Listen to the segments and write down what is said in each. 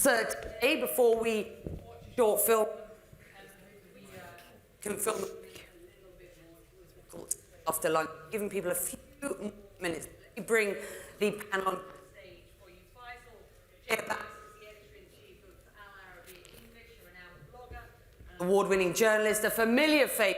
So today, before we short film, can film a little bit more after lunch, giving people a few minutes. We bring the panel on stage for you. Faisal, Shihab-Eldin is the editor-in-chief of Arabiya English, a renowned blogger, an award-winning journalist, a familiar face.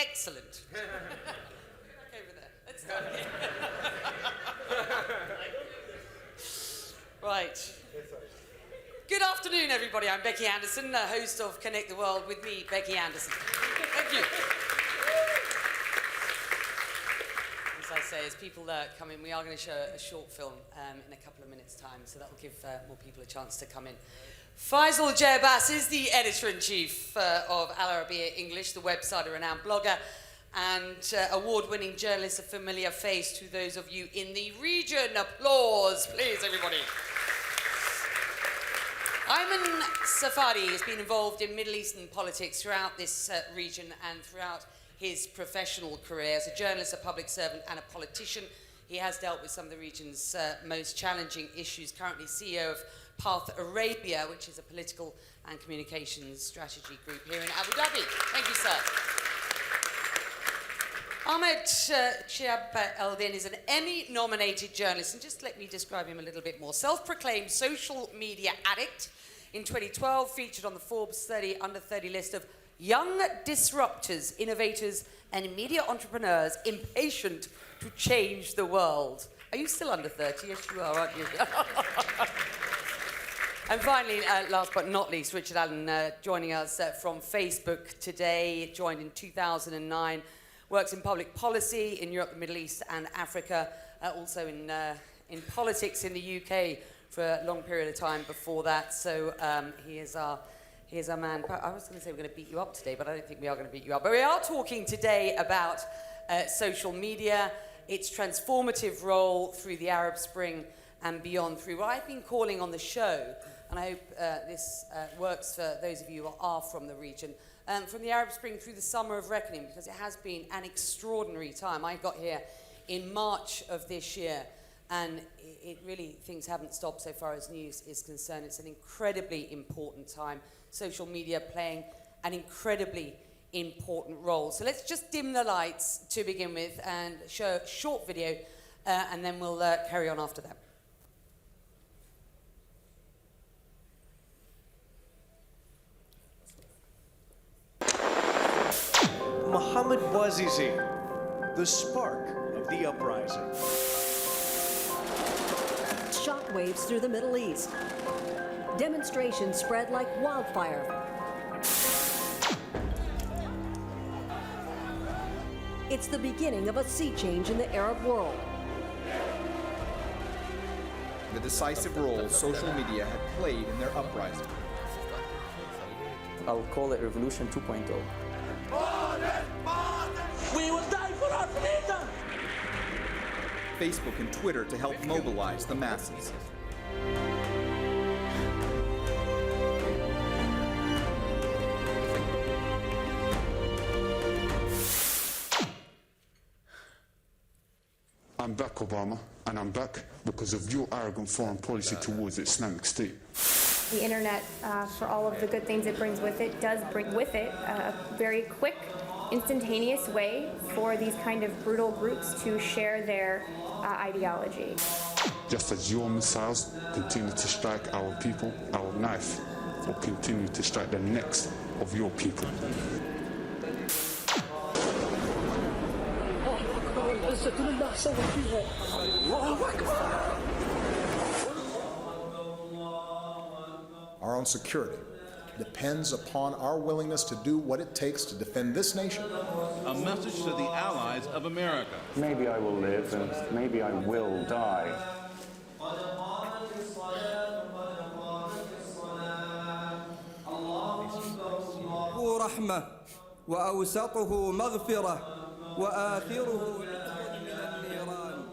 Excellent. Over there. Let's start again. Right. Good afternoon, everybody. I'm Becky Anderson, host of Connect the World with me, Becky Anderson. Thank you. As I say, as people come in, we are going to show a short film in a couple of minutes' time, so that will give more people a chance to come in. Faisal Abbas is the editor-in-chief of Arabiya English, the website, a renowned blogger, and award-winning journalist, a familiar face to those of you in the region. Applause, please, everybody. Ayman Safadi has been involved in Middle Eastern politics throughout this region and throughout his professional career. As a journalist, a public servant, and a politician, he has dealt with some of the region's most challenging issues. Currently CEO of Path Arabiya, which is a political and communications strategy group here in Abu Dhabi. Thank you, sir. Ahmed Shihab-Eldin is an Emmy-nominated journalist, and just let me describe him a little bit more. Self-proclaimed social media addict, in 2012 featured on the Forbes 30 under 30 list of young disruptors, innovators, and media entrepreneurs impatient to change the world. Are you still under 30? Yes, you are, aren't you? And finally, last but not least, Richard Allen joining us from Facebook today, joined in 2009, works in public policy in Europe, the Middle East and Africa, also in politics in the UK for a long period of time before that. So he is our man. I was going to say we're going to beat you up today, but I don't think we are going to beat you up. But we are talking today about social media, its transformative role through the Arab Spring and beyond, through what I've been calling on the show, and I hope this works for those of you who are from the region, from the Arab Spring through the Summer of Reckoning, because it has been an extraordinary time. I got here in March of this year, and it really, things haven't stopped so far as news is concerned. It's an incredibly important time. Social media playing an incredibly important role. So let's just dim the lights to begin with and show a short video, and then we'll carry on after that. Mohammed Bouazizi, the spark of the uprising. Shockwaves through the Middle East. Demonstrations spread like wildfire. It's the beginning of a sea change in the Arab world. The decisive role social media had played in their uprising. I'll call it Revolution 2.0. We will die for our freedom! Facebook and Twitter to help mobilize the masses. I'm back, Obama, and I'm back because of your arrogant foreign policy towards the Islamic State. The internet, for all of the good things it brings with it, does bring with it a very quick, instantaneous way for these kind of brutal groups to share their ideology. Just as your missiles continue to strike our people, our knife will continue to strike the necks of your people. Our own security depends upon our willingness to do what it takes to defend this nation. A message to the allies of America. Maybe I will live and maybe I will die. رحمة وأوسطه مغفرة وآخره من النيران.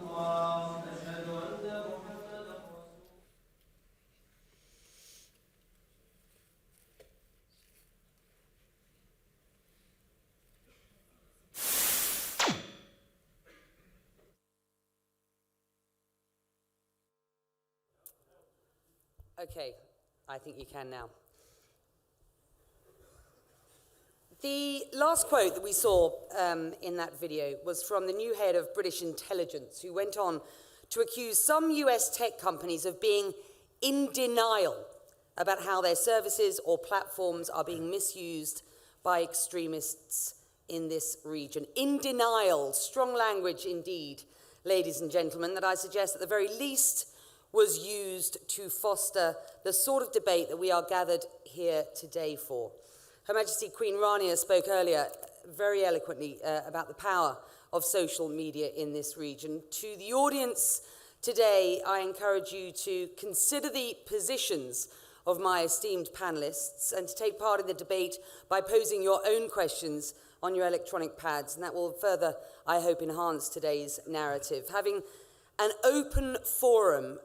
Okay, I think you can now. The last quote that we saw in that video was from the new head of British intelligence, who went on to accuse some US tech companies of being in denial about how their services or platforms are being misused by extremists in this region. In denial, strong language indeed, ladies and gentlemen, that I suggest at the very least was used to foster the sort of debate that we are gathered here today for. Her Majesty Queen Rania spoke earlier very eloquently about the power of social media in this region. To the audience today, I encourage you to consider the positions of my esteemed panelists and to take part in the debate by posing your own questions on your electronic pads, and that will further, I hope, enhance today's narrative. Having an open forum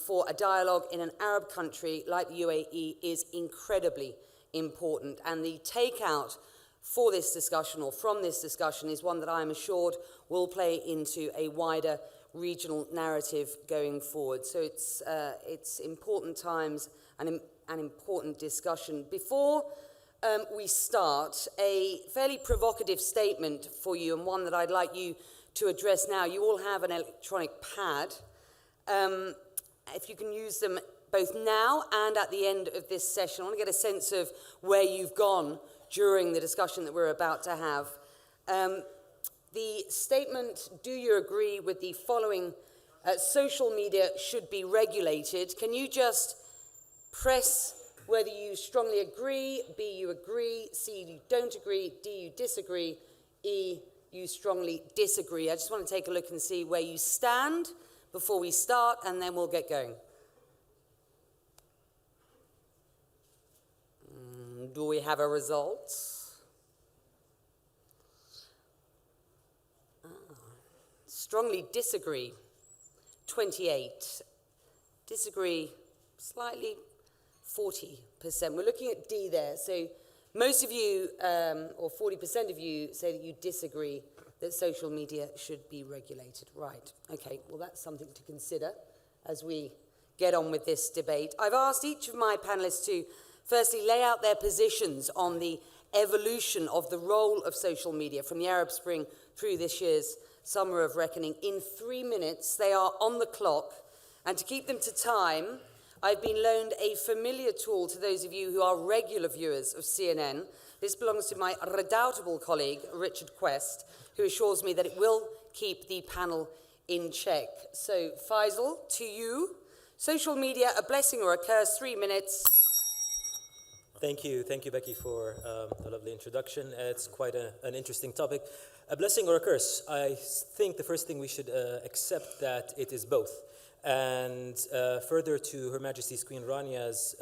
for a dialogue in an Arab country like the UAE is incredibly important, and the takeout for this discussion or from this discussion is one that I am assured will play into a wider regional narrative going forward. So it's important times and an important discussion. Before we start, a fairly provocative statement for you, and one that I'd like you to address now. You all have an electronic pad. If you can use them both now and at the end of this session, I want to get a sense of where you've gone during the discussion that we're about to have. The statement, do you agree with the following? Social media should be regulated. Can you just press whether you strongly agree, B, you agree, C, you don't agree, D, you disagree, E, you strongly disagree. I just want to take a look and see where you stand before we start, and then we'll get going. Do we have a result? Strongly disagree, 28. Disagree, slightly, 40%. We're looking at D there. So most of you, or 40% of you, say that you disagree that social media should be regulated. Right, okay, well that's something to consider as we get on with this debate. I've asked each of my panelists to firstly lay out their positions on the evolution of the role of social media from the Arab Spring through this year's Summer of Reckoning. In 3 minutes, they are on the clock, and to keep them to time, I've been loaned a familiar tool to those of you who are regular viewers of CNN. This belongs to my redoubtable colleague, Richard Quest, who assures me that it will keep the panel in check. So, Faisal, to you. Social media, a blessing or a curse, 3 minutes. Thank you, Becky, for the lovely introduction. It's quite an interesting topic. A blessing or a curse? I think the first thing we should accept that it is both. And further to Her Majesty's Queen Rania's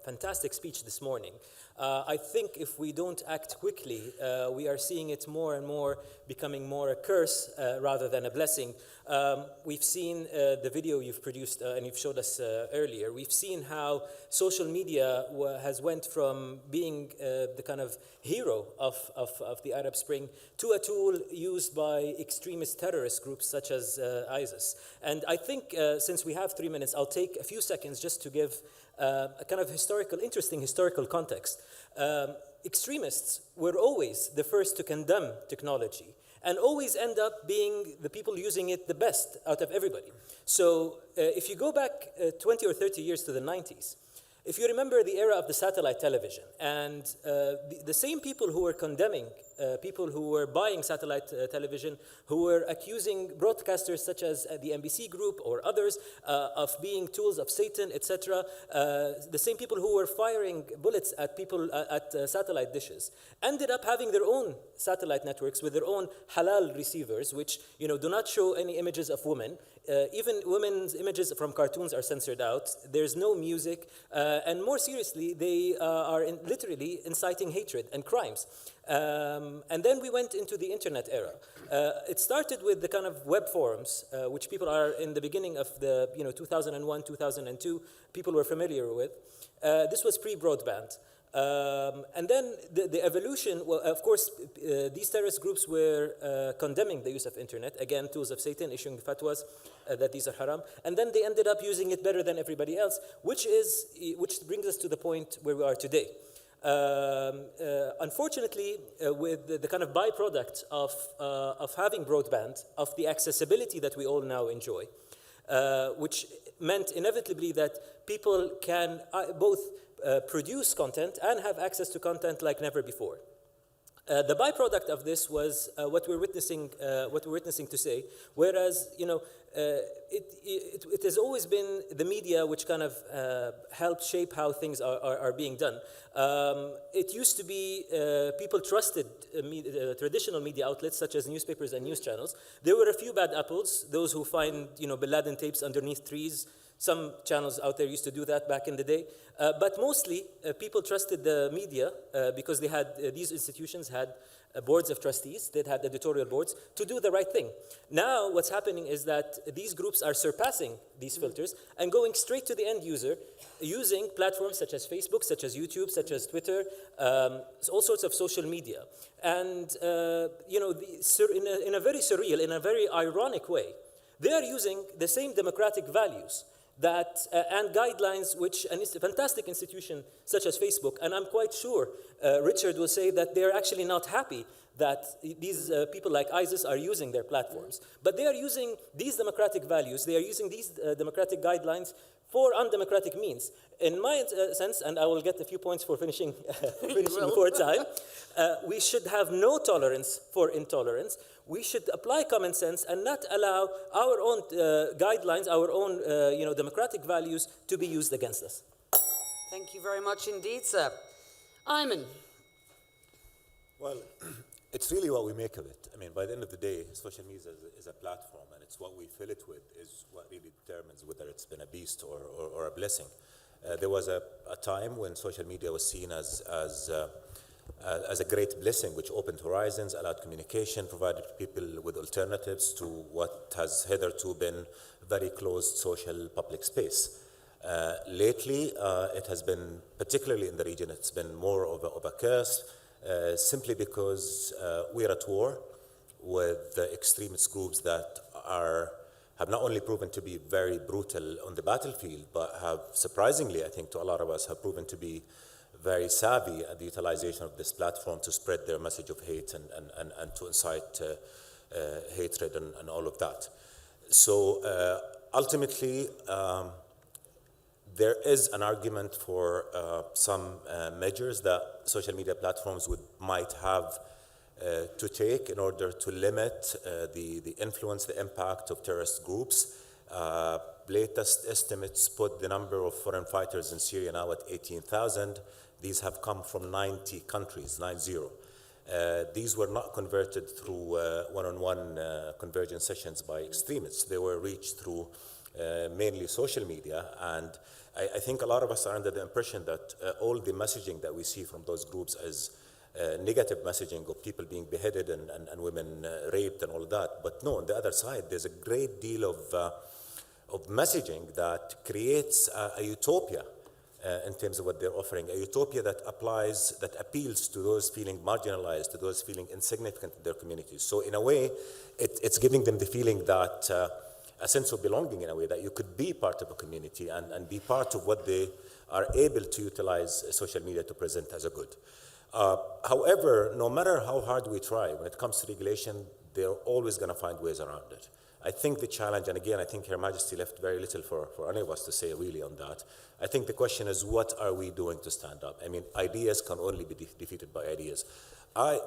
fantastic speech this morning, I think if we don't act quickly, we are seeing it more and more becoming more a curse rather than a blessing. We've seen the video you've produced and you've showed us earlier. We've seen how social media has went from being the kind of hero of the Arab Spring to a tool used by extremist terrorist groups such as ISIS. And I think since we have 3 minutes, I'll take a few seconds just to give a kind of interesting historical context. Extremists were always the first to condemn technology and always end up being the people using it the best out of everybody. So if you go back 20 or 30 years to the 90s, if you remember the era of the satellite television, and the same people who were condemning people who were buying satellite television, who were accusing broadcasters such as the NBC group or others of being tools of Satan, etc., the same people who were firing bullets at people at satellite dishes, ended up having their own satellite networks with their own halal receivers, which do not show any images of women. Even women's images from cartoons are censored out. There's no music. And more seriously, they are literally inciting hatred and crimes. And then we went into the internet era. It started with the kind of web forums, which people are in the beginning of the 2001, 2002, people were familiar with. This was pre-broadband. And then the evolution, well, of course, these terrorist groups were condemning the use of internet, again, tools of Satan, issuing fatwas that these are haram. And then they ended up using it better than everybody else, which brings us to the point where we are today. Unfortunately, with the kind of byproduct of having broadband, of the accessibility that we all now enjoy, which meant inevitably that people can both produce content and have access to content like never before. The byproduct of this was what we're witnessing to say. Whereas, you know, it has always been the media which kind of helped shape how things are being done. It used to be people trusted traditional media outlets such as newspapers and news channels. There were a few bad apples, those who find, you know, Bin Laden tapes underneath trees. Some channels out there used to do that back in the day. But mostly, people trusted the media because they had, these institutions had boards of trustees, they had editorial boards to do the right thing. Now, what's happening is that these groups are surpassing these filters and going straight to the end user using platforms such as Facebook, such as YouTube, such as Twitter, all sorts of social media. And, you know, in a very surreal, in a very ironic way, they are using the same democratic values that and guidelines which a fantastic institution such as Facebook, and I'm quite sure Richard will say that they're actually not happy that these people like ISIS are using their platforms. But they are using these democratic values, they are using these democratic guidelines for undemocratic means. In my sense, and I will get a few points for finishing before time, we should have no tolerance for intolerance. We should apply common sense and not allow our own guidelines, our own you know, democratic values to be used against us. Thank you very much indeed, sir. Ayman. Well, it's really what we make of it. I mean, by the end of the day, social media is a platform, and it's what we fill it with is what really determines whether it's been a beast or a blessing. There was a time when social media was seen as a great blessing, which opened horizons, allowed communication, provided people with alternatives to what has hitherto been very closed social public space. Lately, it has been, particularly in the region, it's been more of a curse, simply because we're at war with the extremist groups that have not only proven to be very brutal on the battlefield, but have surprisingly, I think to a lot of us, have proven to be very savvy at the utilization of this platform to spread their message of hate and to incite hatred and all of that. So ultimately, there is an argument for some measures that social media platforms might have to take in order to limit the influence, the impact of terrorist groups. Latest estimates put the number of foreign fighters in Syria now at 18,000. These have come from 90 countries, 90. These were not converted through one-on-one convergence sessions by extremists. They were reached through mainly social media. And I think a lot of us are under the impression that all the messaging that we see from those groups is negative messaging of people being beheaded and women raped and all of that. But no, on the other side, there's a great deal of messaging that creates a utopia in terms of what they're offering, a utopia that appeals to those feeling marginalized, to those feeling insignificant in their communities. So in a way, it's giving them the feeling that, a sense of belonging in a way, that you could be part of a community and be part of what they are able to utilize social media to present as a good. However, no matter how hard we try, when it comes to regulation, they're always going to find ways around it. I think the challenge, and again, I think Her Majesty left very little for any of us to say really on that. I think the question is, what are we doing to stand up? I mean, ideas can only be defeated by ideas.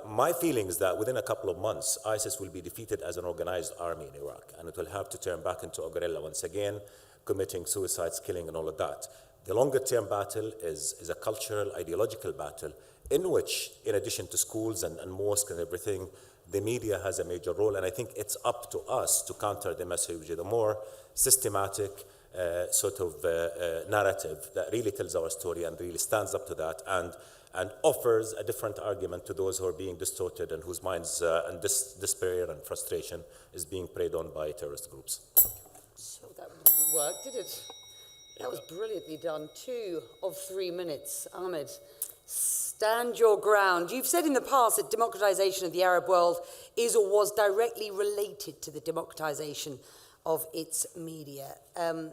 My feeling is that within a couple of months, ISIS will be defeated as an organized army in Iraq, and it will have to turn back into a guerrilla once again, committing suicides, killing, and all of that. The longer-term battle is a cultural, ideological battle in which, in addition to schools and mosques and everything, the media has a major role, and I think it's up to us to counter the message with a more systematic sort of narrative that really tells our story and really stands up to that and offers a different argument to those who are being distorted and whose minds and despair and frustration is being preyed on by terrorist groups. So that didn't work, did it? That was brilliantly done. 2 of 3 minutes. Ahmed, Stand your ground. You've said in the past that democratization of the Arab world is or was directly related to the democratization of its media.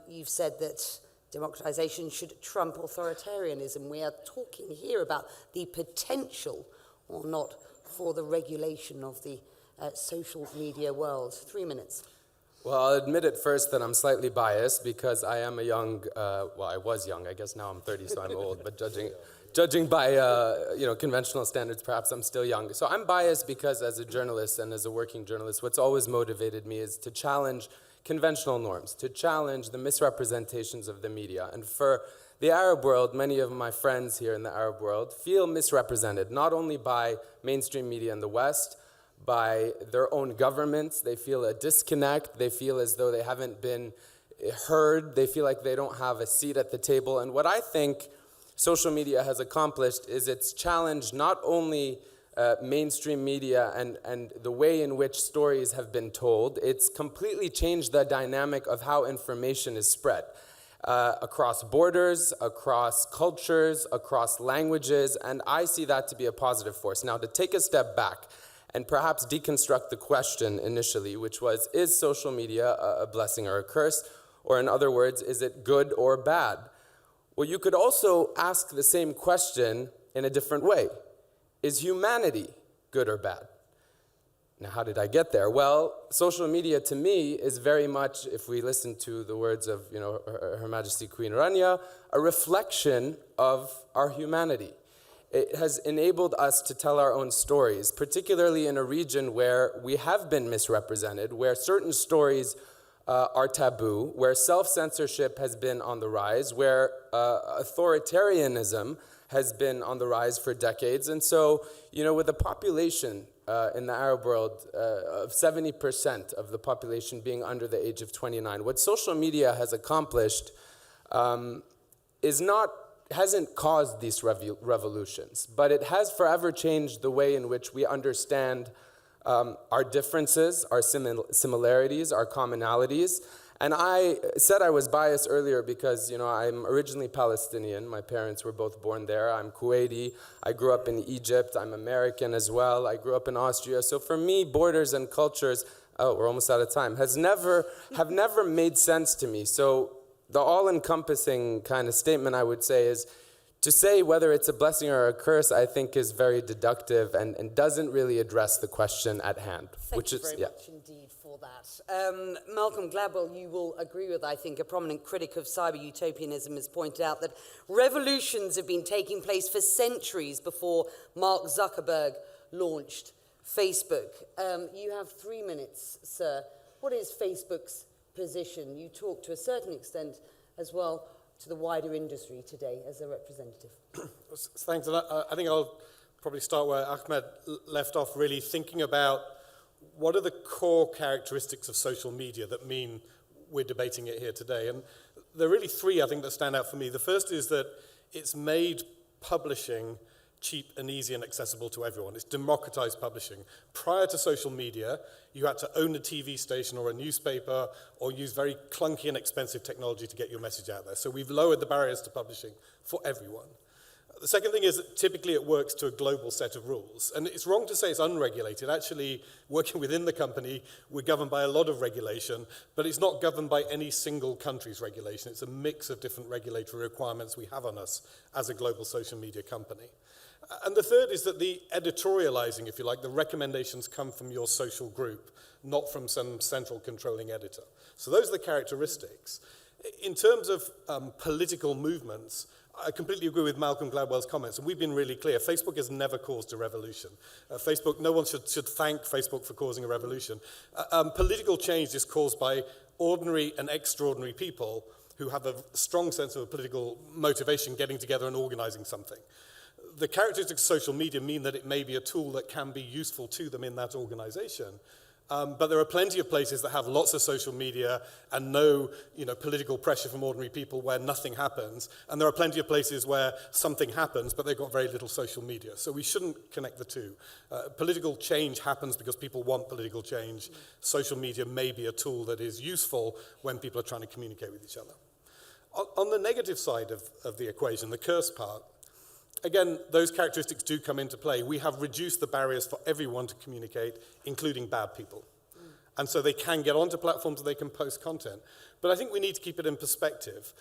You've said that democratization should trump authoritarianism. We are talking here about the potential or not for the regulation of the social media world. 3 minutes. Well, I'll admit at first that I'm slightly biased because I am a young, well, I was young. I guess now I'm 30, so I'm old. But judging by conventional standards, perhaps I'm still young. So I'm biased because as a journalist and as a working journalist, what's always motivated me is to challenge conventional norms, to challenge the misrepresentations of the media. And for the Arab world, many of my friends here in the Arab world feel misrepresented, not only by mainstream media in the West, by their own governments. They feel a disconnect. They feel as though they haven't been heard. They feel like they don't have a seat at the table. And what I think social media has accomplished is it's challenged not only mainstream media and the way in which stories have been told, it's completely changed the dynamic of how information is spread across borders, across cultures, across languages, and I see that to be a positive force. Now, to take a step back and perhaps deconstruct the question initially, which was, is social media a blessing or a curse? Or in other words, is it good or bad? Well, you could also ask the same question in a different way. Is humanity good or bad? Now, how did I get there? Well, social media to me is very much, if we listen to the words of Her Majesty Queen Rania, a reflection of our humanity. It has enabled us to tell our own stories, particularly in a region where we have been misrepresented, where certain stories are taboo, where self-censorship has been on the rise, where authoritarianism has been on the rise for decades. And so, with a population in the Arab world of 70% of the population being under the age of 29, what social media has accomplished hasn't caused these revolutions, but it has forever changed the way in which we understand our differences, our similarities, our commonalities. And I said I was biased earlier because, I'm originally Palestinian. My parents were both born there. I'm Kuwaiti. I grew up in Egypt. I'm American as well. I grew up in Austria. So for me, borders and cultures, we're almost out of time, have never made sense to me. So the all-encompassing kind of statement I would say is, to say whether it's a blessing or a curse, I think is very deductive and doesn't really address the question at hand. Thank you very much indeed for that. Malcolm Gladwell, you will agree with, I think, a prominent critic of cyber utopianism has pointed out that revolutions have been taking place for centuries before Mark Zuckerberg launched Facebook. You have 3 minutes, sir. What is Facebook's position? You talk to a certain extent as well to the wider industry today as a representative. Thanks. I think I'll probably start where Ahmed left off, really thinking about what are the core characteristics of social media that mean we're debating it here today. And there are really three, I think, that stand out for me. The first is that it's made publishing cheap and easy and accessible to everyone. It's democratized publishing. Prior to social media, you had to own a TV station or a newspaper or use very clunky and expensive technology to get your message out there. So we've lowered the barriers to publishing for everyone. The second thing is that typically it works to a global set of rules. And it's wrong to say it's unregulated. Actually, working within the company, we're governed by a lot of regulation, but it's not governed by any single country's regulation. It's a mix of different regulatory requirements we have on us as a global social media company. And the third is that the editorializing, if you like, the recommendations come from your social group, not from some central controlling editor. So those are the characteristics. In terms of political movements, I completely agree with Malcolm Gladwell's comments, and we've been really clear. Facebook has never caused a revolution. No one should thank Facebook for causing a revolution. Political change is caused by ordinary and extraordinary people who have a strong sense of a political motivation getting together and organizing something. The characteristics of social media mean that it may be a tool that can be useful to them in that organization. But there are plenty of places that have lots of social media and no political pressure from ordinary people where nothing happens. And there are plenty of places where something happens, but they've got very little social media. So we shouldn't connect the two. Political change happens because people want political change. Social media may be a tool that is useful when people are trying to communicate with each other. On the negative side of the equation, the curse part, again, those characteristics do come into play. We have reduced the barriers for everyone to communicate, including bad people. And so they can get onto platforms, they can post content. But I think we need to keep it in perspective.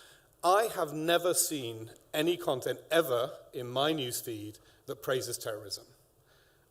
I have never seen any content ever in my newsfeed that praises terrorism.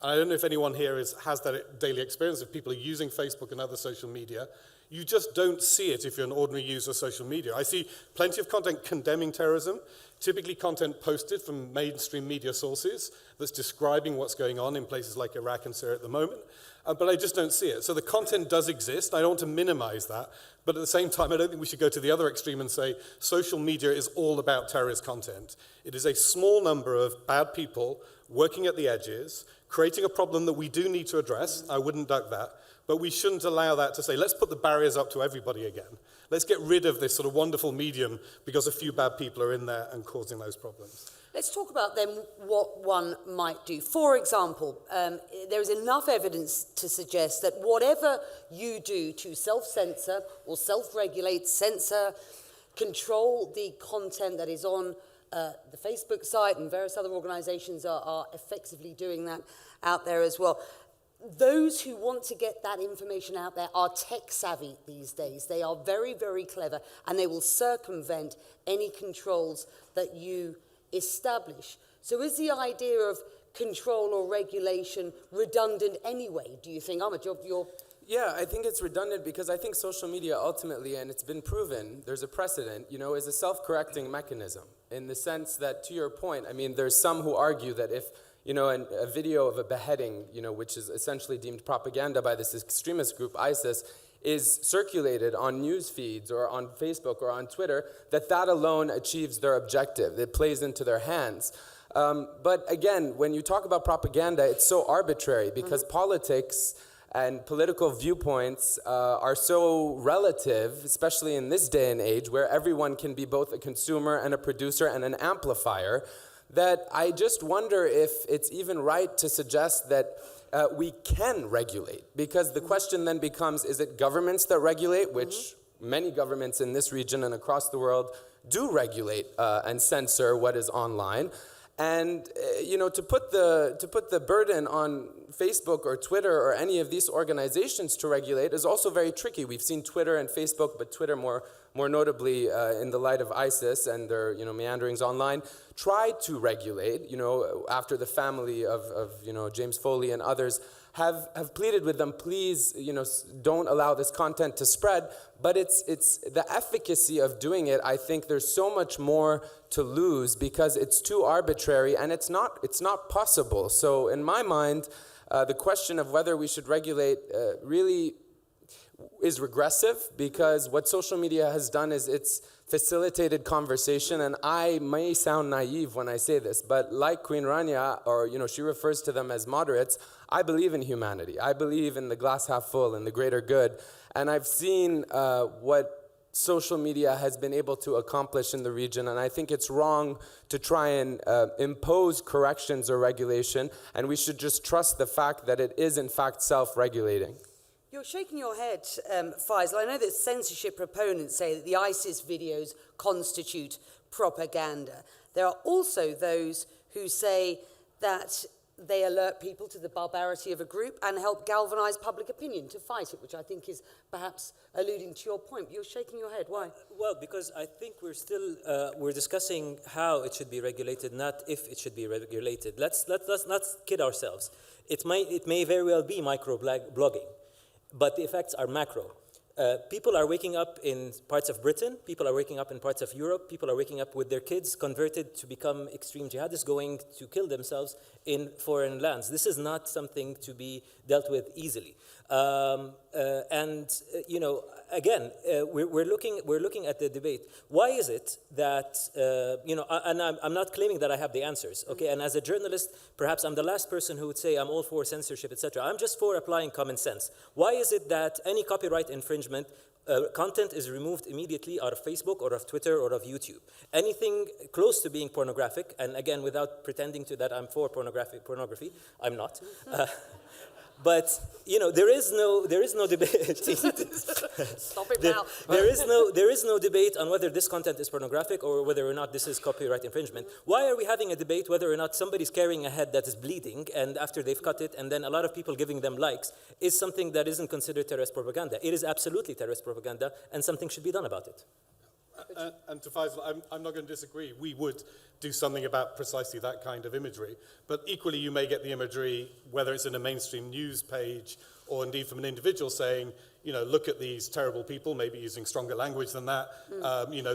And I don't know if anyone here has that daily experience of people using Facebook and other social media. You just don't see it if you're an ordinary user of social media. I see plenty of content condemning terrorism, typically content posted from mainstream media sources that's describing what's going on in places like Iraq and Syria at the moment, but I just don't see it. So the content does exist. I don't want to minimize that, but at the same time, I don't think we should go to the other extreme and say social media is all about terrorist content. It is a small number of bad people working at the edges, creating a problem that we do need to address. I wouldn't duck that. But we shouldn't allow that to say, let's put the barriers up to everybody again. Let's get rid of this sort of wonderful medium because a few bad people are in there and causing those problems. Let's talk about then what one might do. For example, there is enough evidence to suggest that whatever you do to self-censor or self-regulate, censor, control the content that is on the Facebook site, and various other organizations are effectively doing that out there as well. Those who want to get that information out there are tech savvy these days. They are very, very clever, and they will circumvent any controls that you establish. So is the idea of control or regulation redundant anyway, do you think? Ahmed, your Yeah, I think it's redundant because I think social media ultimately, and it's been proven, there's a precedent, is a self-correcting mechanism in the sense that, to your point, I mean, there's some who argue that if a video of a beheading, which is essentially deemed propaganda by this extremist group, ISIS, is circulated on news feeds or on Facebook or on Twitter, that alone achieves their objective. It plays into their hands. But again, when you talk about propaganda, it's so arbitrary because politics and political viewpoints are so relative, especially in this day and age, where everyone can be both a consumer and a producer and an amplifier, that I just wonder if it's even right to suggest that we can regulate. Because the question then becomes, is it governments that regulate, which many governments in this region and across the world do regulate and censor what is online. And to put the burden on Facebook or Twitter or any of these organizations to regulate is also very tricky. We've seen Twitter and Facebook, but Twitter more notably in the light of ISIS and their meanderings online, tried to regulate. After the family of James Foley and others have pleaded with them, please don't allow this content to spread. But it's the efficacy of doing it. I think there's so much more to lose because it's too arbitrary and it's not possible. So in my mind, the question of whether we should regulate really is regressive, because what social media has done is it's facilitated conversation. And I may sound naive when I say this, but like Queen Rania, or she refers to them as moderates, I believe in humanity. I believe in the glass half full and the greater good. And I've seen what social media has been able to accomplish in the region, and I think it's wrong to try and impose corrections or regulation, and we should just trust the fact that it is in fact self-regulating. You're shaking your head, Faisal. I know that censorship proponents say that the ISIS videos constitute propaganda. There are also those who say that they alert people to the barbarity of a group and help galvanize public opinion to fight it, which I think is perhaps alluding to your point. You're shaking your head. Why? Well, because I think we're still we're discussing how it should be regulated, not if it should be regulated. Let's not kid ourselves. It may very well be micro-blogging, but the effects are macro. People are waking up in parts of Britain, people are waking up in parts of Europe, people are waking up with their kids converted to become extreme jihadists, going to kill themselves in foreign lands. This is not something to be dealt with easily. Again, we're looking at the debate. Why is it that, and I'm not claiming that I have the answers, okay? And as a journalist, perhaps I'm the last person who would say I'm all for censorship, etc. I'm just for applying common sense. Why is it that any copyright infringement content is removed immediately out of Facebook or of Twitter or of YouTube? Anything close to being pornographic, and again, without pretending to that I'm for pornography, I'm not. But there is no debate. Stop it now. There is no debate on whether this content is pornographic or whether or not this is copyright infringement. Why are we having a debate whether or not somebody's carrying a head that is bleeding and after they've cut it and then a lot of people giving them likes is something that isn't considered terrorist propaganda? It is absolutely terrorist propaganda, and something should be done about it. And to Faisal, I'm not going to disagree. We would do something about precisely that kind of imagery. But equally, you may get the imagery, whether it's in a mainstream news page or indeed from an individual saying, look at these terrible people, maybe using stronger language than that,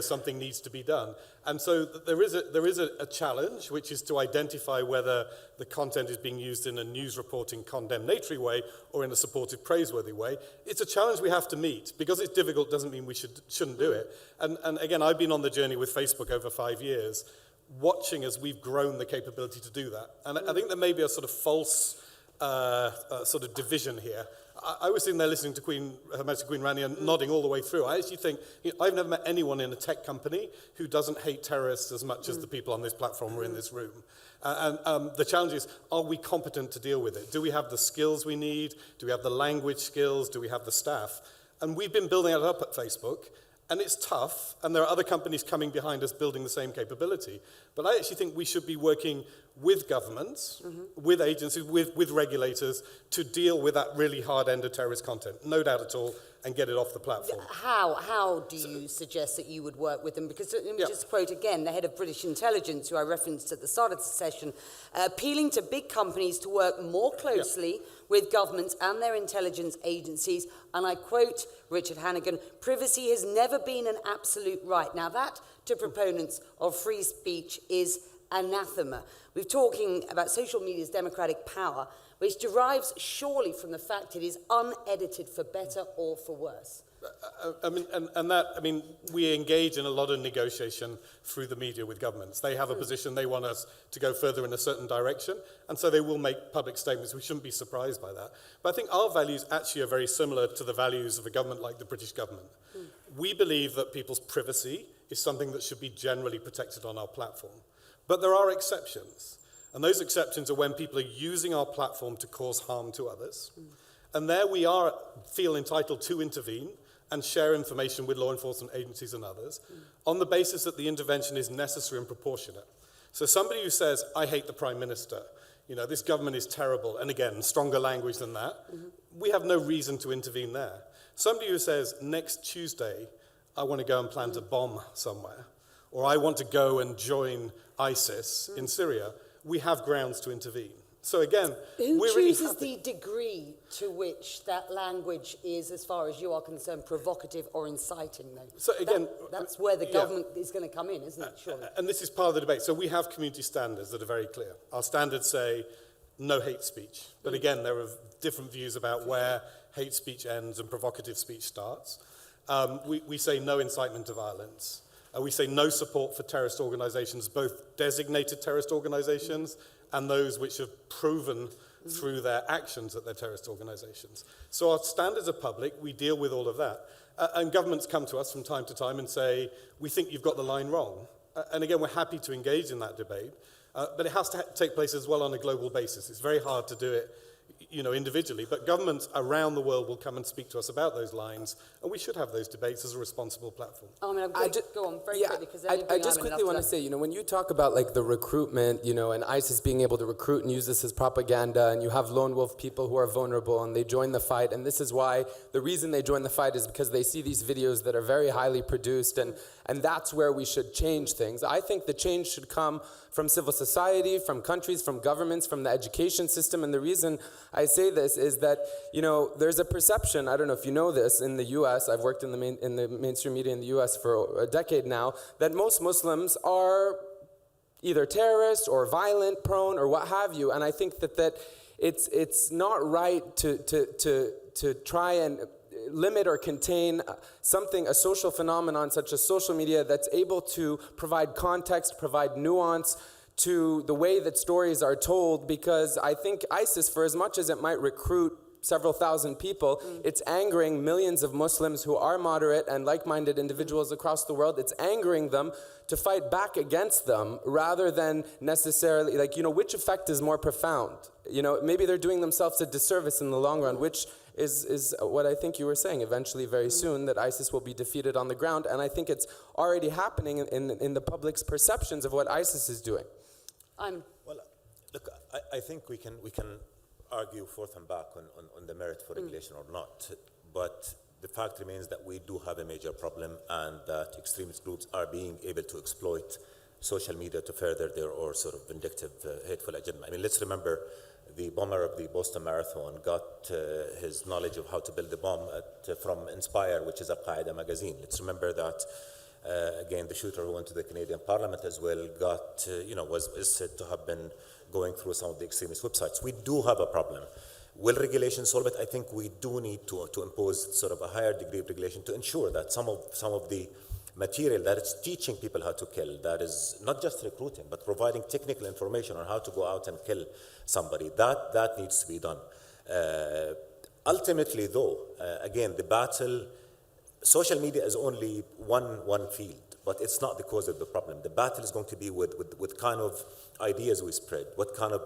something needs to be done. And so there is a challenge, which is to identify whether the content is being used in a news reporting condemnatory way or in a supportive, praiseworthy way. It's a challenge we have to meet. Because it's difficult doesn't mean we shouldn't do it. And again, I've been on the journey with Facebook over 5 years, watching as we've grown the capability to do that. And I think there may be a sort of false sort of division here. I was sitting there listening to Her Majesty Queen Rania and nodding all the way through. I actually think, I've never met anyone in a tech company who doesn't hate terrorists as much as the people on this platform or in this room. And the challenge is, are we competent to deal with it? Do we have the skills we need? Do we have the language skills? Do we have the staff? And we've been building it up at Facebook. And it's tough, and there are other companies coming behind us building the same capability. But I actually think we should be working with governments, with agencies, with regulators, to deal with that really hard end of terrorist content, no doubt at all, and get it off the platform. How do you suggest that you would work with them? Because let me just quote again the head of British intelligence, who I referenced at the start of the session, appealing to big companies to work more closely with governments and their intelligence agencies. And I quote Richard Hannigan, "Privacy has never been an absolute right." Now that, to proponents of free speech, is anathema. We're talking about social media's democratic power, which derives surely from the fact it is unedited for better or for worse. We engage in a lot of negotiation through the media with governments. They have a position, they want us to go further in a certain direction, and so they will make public statements. We shouldn't be surprised by that. But I think our values actually are very similar to the values of a government like the British government. We believe that people's privacy is something that should be generally protected on our platform. But there are exceptions. And those exceptions are when people are using our platform to cause harm to others. And there we feel entitled to intervene and share information with law enforcement agencies and others on the basis that the intervention is necessary and proportionate. So somebody who says, I hate the Prime Minister, this government is terrible, and again, stronger language than that, we have no reason to intervene there. Somebody who says, next Tuesday, I want to go and plant a bomb somewhere, or I want to go and join ISIS in Syria, we have grounds to intervene. So again, who we're really chooses the degree to which that language is, as far as you are concerned, provocative or inciting, though? So again, that's where the government is going to come in, isn't it? Surely. And this is part of the debate. So we have community standards that are very clear. Our standards say no hate speech. But again, there are different views about where hate speech ends and provocative speech starts. We say no incitement to violence. We say no support for terrorist organizations, both designated terrorist organizations and those which have proven through their actions that they're terrorist organizations. So our standards are public, we deal with all of that. And governments come to us from time to time and say, we think you've got the line wrong. And again, we're happy to engage in that debate, but it has to take place as well on a global basis. It's very hard to do it individually, but governments around the world will come and speak to us about those lines, and we should have those debates as a responsible platform. I'm going to go on very quickly, because I just quickly want to say, when you talk about like the recruitment, and ISIS being able to recruit and use this as propaganda, and you have lone wolf people who are vulnerable and they join the fight, and this is why the reason they join the fight is because they see these videos that are very highly produced, and that's where we should change things. I think the change should come from civil society, from countries, from governments, from the education system. And the reason I say this is that, there's a perception, I don't know if you know this, in the US, I've worked in the mainstream media in the US for a decade now, that most Muslims are either terrorist or violent prone or what have you. And I think that it's not right to try and limit or contain a social phenomenon such as social media that's able to provide context, provide nuance to the way that stories are told, because I think ISIS, for as much as it might recruit several thousand people. It's angering millions of Muslims who are moderate and like-minded individuals across the world. It's angering them to fight back against them rather than necessarily, like, you know, which effect is more profound? You know, maybe they're doing themselves a disservice in the long run, which is what I think you were saying, eventually very soon, that ISIS will be defeated on the ground. And I think it's already happening in the public's perceptions of what ISIS is doing. Well, look, I think we can argue forth and back on the merit for regulation or not, but the fact remains that we do have a major problem, and that extremist groups are being able to exploit social media to further their or sort of vindictive, hateful agenda. I mean, let's remember the bomber of the Boston Marathon got his knowledge of how to build a bomb from Inspire, which is a Al-Qaeda magazine. Let's remember that, again, the shooter who went to the Canadian Parliament as well got, is said to have been going through some of the extremist websites. We do have a problem. Will regulation solve it? I think we do need to impose sort of a higher degree of regulation to ensure that some of the material that is teaching people how to kill, that is not just recruiting, but providing technical information on how to go out and kill somebody, that needs to be done. Ultimately, though, again, the battle, social media is only one field, but it's not the cause of the problem. The battle is going to be with kind of ideas we spread, what kind of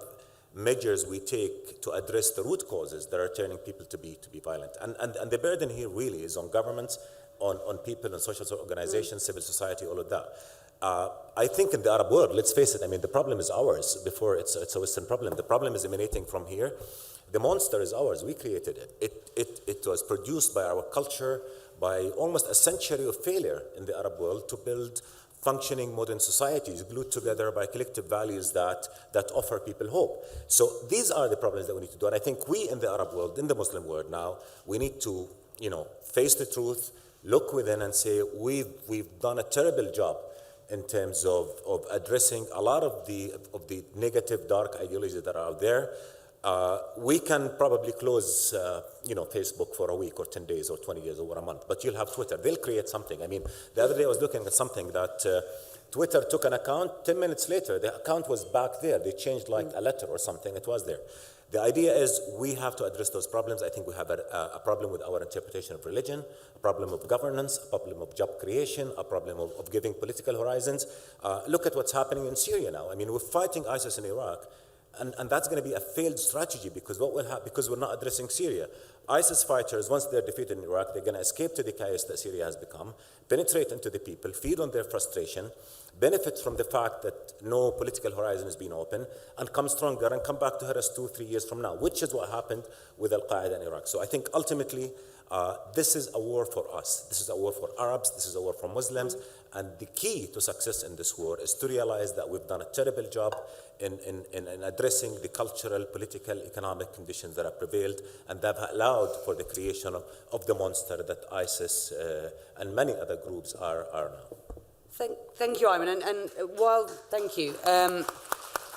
measures we take to address the root causes that are turning people to be violent. And the burden here really is on governments, on people, on social organizations, civil society, all of that. I think in the Arab world, let's face it, I mean, the problem is ours before it's a Western problem. The problem is emanating from here. The monster is ours. We created it. It was produced by our culture, by almost a century of failure in the Arab world to build functioning modern societies glued together by collective values that offer people hope. So these are the problems that we need to do. And I think we in the Arab world, in the Muslim world now, we need to, face the truth, look within and say, we've done a terrible job in terms of addressing a lot of the negative, dark ideologies that are out there. We can probably close, Facebook for a week or 10 days or 20 days or a month, but you'll have Twitter. They'll create something. I mean, the other day I was looking at something that Twitter took an account, 10 minutes later, the account was back there. They changed like a letter or something, it was there. The idea is we have to address those problems. I think we have a problem with our interpretation of religion, a problem of governance, a problem of job creation, a problem of giving political horizons. Look at what's happening in Syria now. I mean, we're fighting ISIS in Iraq, and that's going to be a failed strategy because what will happen? Because we're not addressing Syria. ISIS fighters, once they're defeated in Iraq, they're going to escape to the chaos that Syria has become, penetrate into the people, feed on their frustration, benefit from the fact that no political horizon has been open, and come stronger and come back to harass 2-3 years from now, which is what happened with Al-Qaeda in Iraq. So I think ultimately, this is a war for us. This is a war for Arabs. This is a war for Muslims. And the key to success in this war is to realize that we've done a terrible job in addressing the cultural, political, economic conditions that have prevailed and that have allowed for the creation of the monster that ISIS and many other groups are now. Thank you, Ayman. And while, thank you. I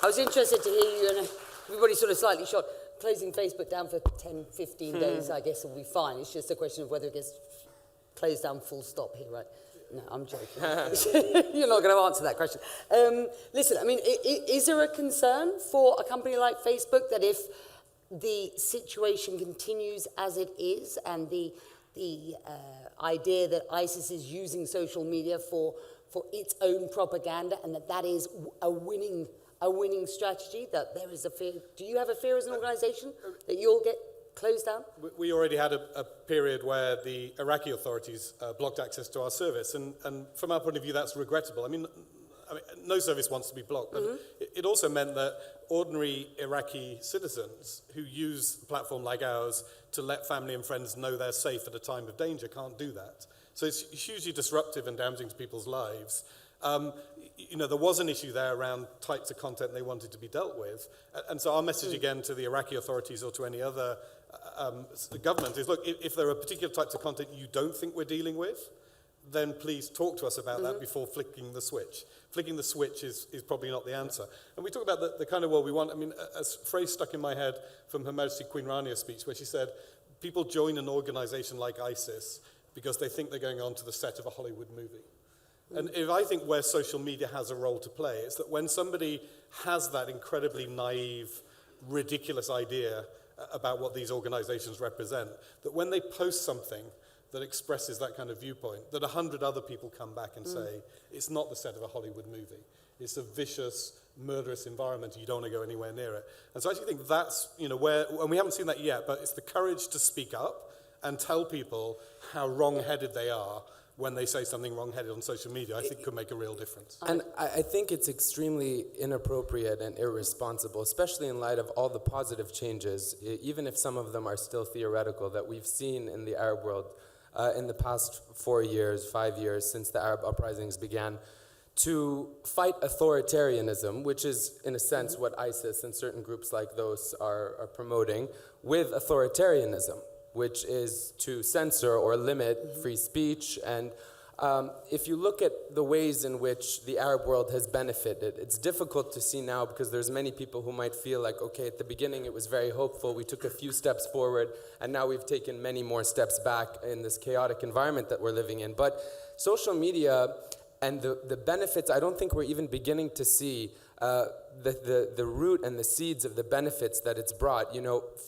was interested to hear you, and everybody sort of slightly shocked. Closing Facebook down for 10, 15 days, I guess, will be fine. It's just a question of whether it gets closed down full stop here, right? No, I'm joking. You're not going to answer that question. Listen, I mean, is there a concern for a company like Facebook that if the situation continues as it is and the idea that ISIS is using social media for its own propaganda and that is a winning strategy, that there is a fear? Do you have a fear as an organization that you'll get closed down? We already had a period where the Iraqi authorities blocked access to our service, and from our point of view, that's regrettable. I mean, no service wants to be blocked, but it also meant that ordinary Iraqi citizens who use a platform like ours to let family and friends know they're safe at a time of danger can't do that. So it's hugely disruptive and damaging to people's lives. There was an issue there around types of content they wanted to be dealt with. And so our message again to the Iraqi authorities or to any other government is, look, if there are particular types of content you don't think we're dealing with, then please talk to us about that before flicking the switch. Flicking the switch is probably not the answer. And we talk about the kind of world we want. I mean, a phrase stuck in my head from Her Majesty Queen Rania's speech where she said, people join an organization like ISIS because they think they're going on to the set of a Hollywood movie. And if I think where social media has a role to play, it's that when somebody has that incredibly naive, ridiculous idea about what these organizations represent, that when they post something that expresses that kind of viewpoint, that 100 other people come back and say, it's not the set of a Hollywood movie. It's a vicious, murderous environment, and you don't want to go anywhere near it. And so I actually think that's, where, and we haven't seen that yet, but it's the courage to speak up and tell people how wrong-headed they are when they say something wrong-headed on social media, I think could make a real difference. And I think it's extremely inappropriate and irresponsible, especially in light of all the positive changes, even if some of them are still theoretical, that we've seen in the Arab world in the past 4 years, 5 years, since the Arab uprisings began, to fight authoritarianism, which is, in a sense, what ISIS and certain groups like those are promoting, with authoritarianism, which is to censor or limit free speech. And if you look at the ways in which the Arab world has benefited, it's difficult to see now because there's many people who might feel like, okay, at the beginning it was very hopeful, we took a few steps forward, and now we've taken many more steps back in this chaotic environment that we're living in. But social media and the benefits, I don't think we're even beginning to see the root and the seeds of the benefits that it's brought.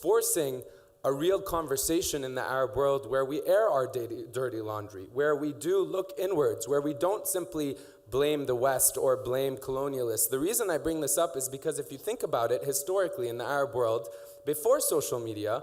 Forcing a real conversation in the Arab world where we air our dirty laundry, where we do look inwards, where we don't simply blame the West or blame colonialists. The reason I bring this up is because if you think about it, historically in the Arab world, before social media,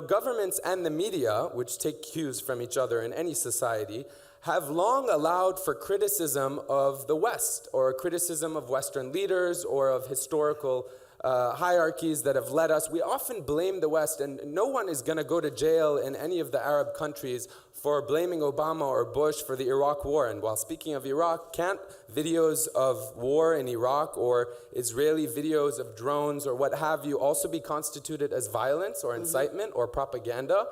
governments and the media, which take cues from each other in any society, have long allowed for criticism of the West or criticism of Western leaders or of historical hierarchies that have led us. We often blame the West, and no one is going to go to jail in any of the Arab countries for blaming Obama or Bush for the Iraq war. And while speaking of Iraq, can't videos of war in Iraq or Israeli videos of drones or what have you also be constituted as violence or incitement or propaganda?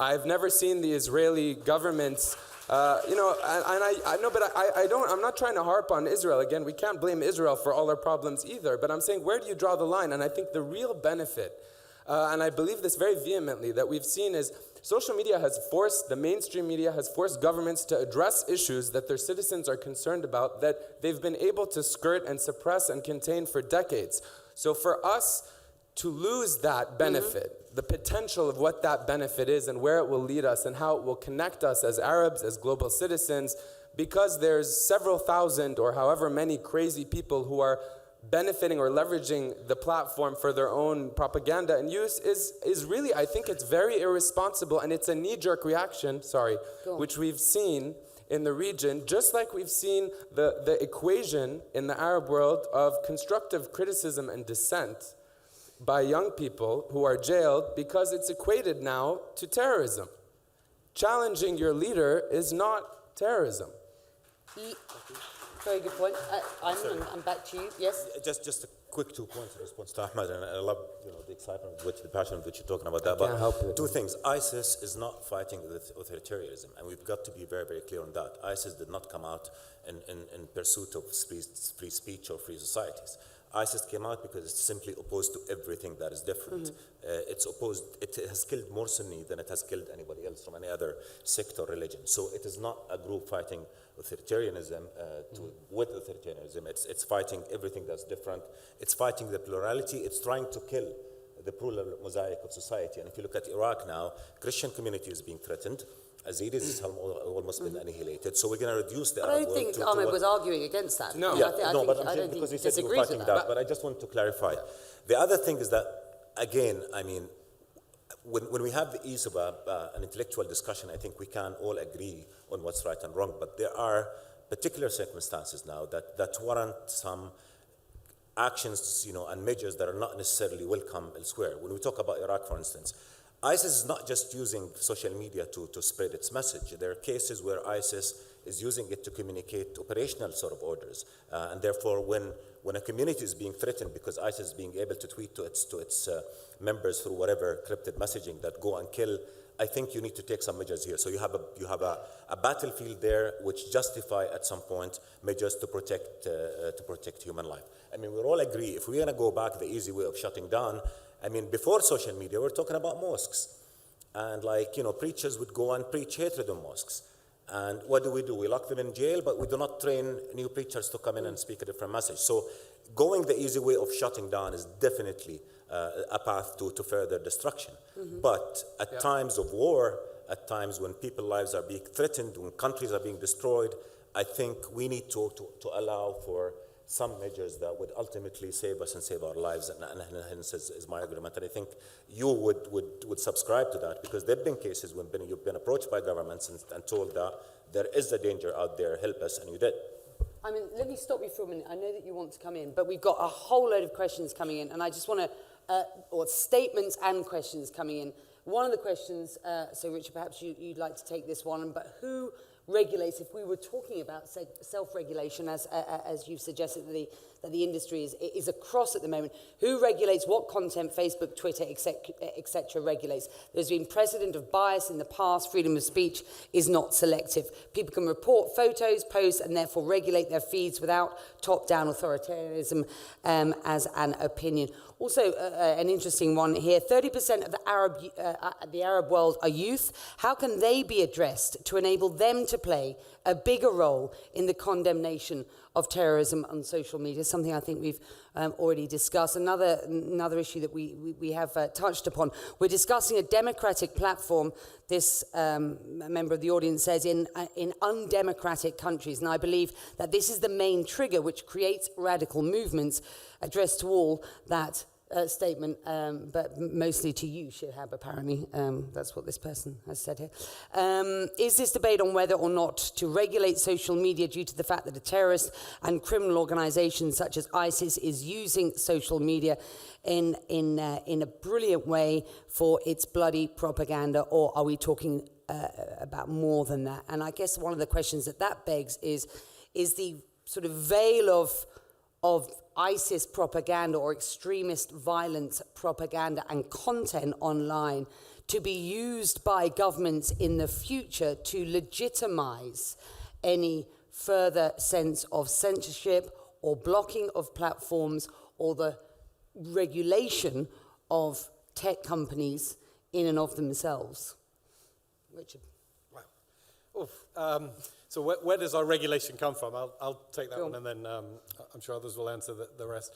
I've never seen the Israeli government's I'm not trying to harp on Israel. Again, we can't blame Israel for all our problems either, but I'm saying, where do you draw the line? And I think the real benefit, and I believe this very vehemently, that we've seen is social media has forced, the mainstream media has forced governments to address issues that their citizens are concerned about that they've been able to skirt and suppress and contain for decades. So for us to lose that benefit, the potential of what that benefit is and where it will lead us and how it will connect us as Arabs, as global citizens, because there's several thousand or however many crazy people who are benefiting or leveraging the platform for their own propaganda and use is really, I think it's very irresponsible, and it's a knee-jerk reaction, which we've seen in the region, just like we've seen the equation in the Arab world of constructive criticism and dissent by young people who are jailed because it's equated now to terrorism. Challenging your leader is not terrorism. Very good point. Ayman, I'm back to you. Yes? Just a quick 2 points in response to Ahmed, and I love the excitement with which, the passion with which you're talking about that. Can't help it. Two things. ISIS is not fighting authoritarianism, and we've got to be very, very clear on that. ISIS did not come out in pursuit of free speech or free societies. ISIS came out because it's simply opposed to everything that is different. It's opposed, it has killed more Sunni than it has killed anybody else from any other sect or religion. So it is not a group fighting authoritarianism with authoritarianism. It's fighting everything that's different. It's fighting the plurality. It's trying to kill the plural mosaic of society. And if you look at Iraq now, Christian community is being threatened. Yazidis has almost been annihilated. So we're going to reduce the Arab world. I don't think Ahmed was arguing against that. No, I don't because he said you were fighting that. But I just want to clarify. The other thing is that, again, I mean, when we have the ease of an intellectual discussion, I think we can all agree on what's right and wrong. But there are particular circumstances now that warrant some actions, and measures that are not necessarily welcome elsewhere. When we talk about Iraq, for instance, ISIS is not just using social media to spread its message. There are cases where ISIS is using it to communicate operational sort of orders. And therefore, when a community is being threatened because ISIS is being able to tweet to its members through whatever encrypted messaging that go and kill, I think you need to take some measures here. So you have a battlefield there which justify at some point measures to protect human life. I mean, we all agree if we're going to go back the easy way of shutting down. I mean, before social media, we're talking about mosques. And preachers would go and preach hatred on mosques. And what do? We lock them in jail, but we do not train new preachers to come in and speak a different message. So going the easy way of shutting down is definitely a path to further destruction. But at times of war, at times when people's lives are being threatened, when countries are being destroyed, I think we need to allow for some measures that would ultimately save us and save our lives, and hence is my argument. And I think you would subscribe to that, because there have been cases when you've been approached by governments and told that there is a danger out there, help us, and you did. I mean, let me stop you for a minute. I know that you want to come in, but we've got a whole load of questions coming in, and I just want to, or statements and questions coming in. One of the questions, so Richard, perhaps you'd like to take this one, but who regulates, if we were talking about self-regulation, as you've suggested that the industry is across at the moment, who regulates what content Facebook, Twitter, etc. regulates? There's been precedent of bias in the past. Freedom of speech is not selective. People can report photos, posts, and therefore regulate their feeds without top-down authoritarianism as an opinion. Also, an interesting one here, 30% of the Arab world are youth. How can they be addressed to enable them to play a bigger role in the condemnation of terrorism on social media? Something I think we've already discussed. Another issue that we have touched upon. We're discussing a democratic platform, this member of the audience says, in undemocratic countries. And I believe that this is the main trigger which creates radical movements. Addressed to all, that statement, but mostly to you, Shihab, apparently. That's what this person has said here. Is this debate on whether or not to regulate social media due to the fact that a terrorist and criminal organization such as ISIS is using social media in a brilliant way for its bloody propaganda, or are we talking about more than that? And I guess one of the questions that begs is the sort of veil of ISIS propaganda or extremist violence propaganda and content online to be used by governments in the future to legitimize any further sense of censorship or blocking of platforms or the regulation of tech companies in and of themselves. Richard. Wow. So where does our regulation come from? I'll take that one, and then I'm sure others will answer the rest.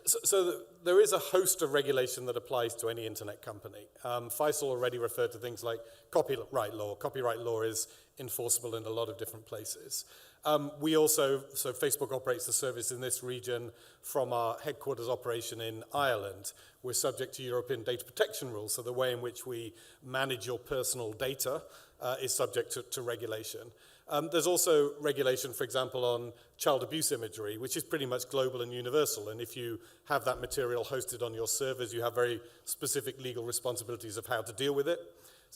So there is a host of regulation that applies to any internet company. Faisal already referred to things like copyright law. Copyright law is enforceable in a lot of different places. We also, so Facebook operates the service in this region from our headquarters operation in Ireland. We're subject to European data protection rules, so the way in which we manage your personal data is subject to regulation. There's also regulation, for example, on child abuse imagery, which is pretty much global and universal. And if you have that material hosted on your servers, you have very specific legal responsibilities of how to deal with it.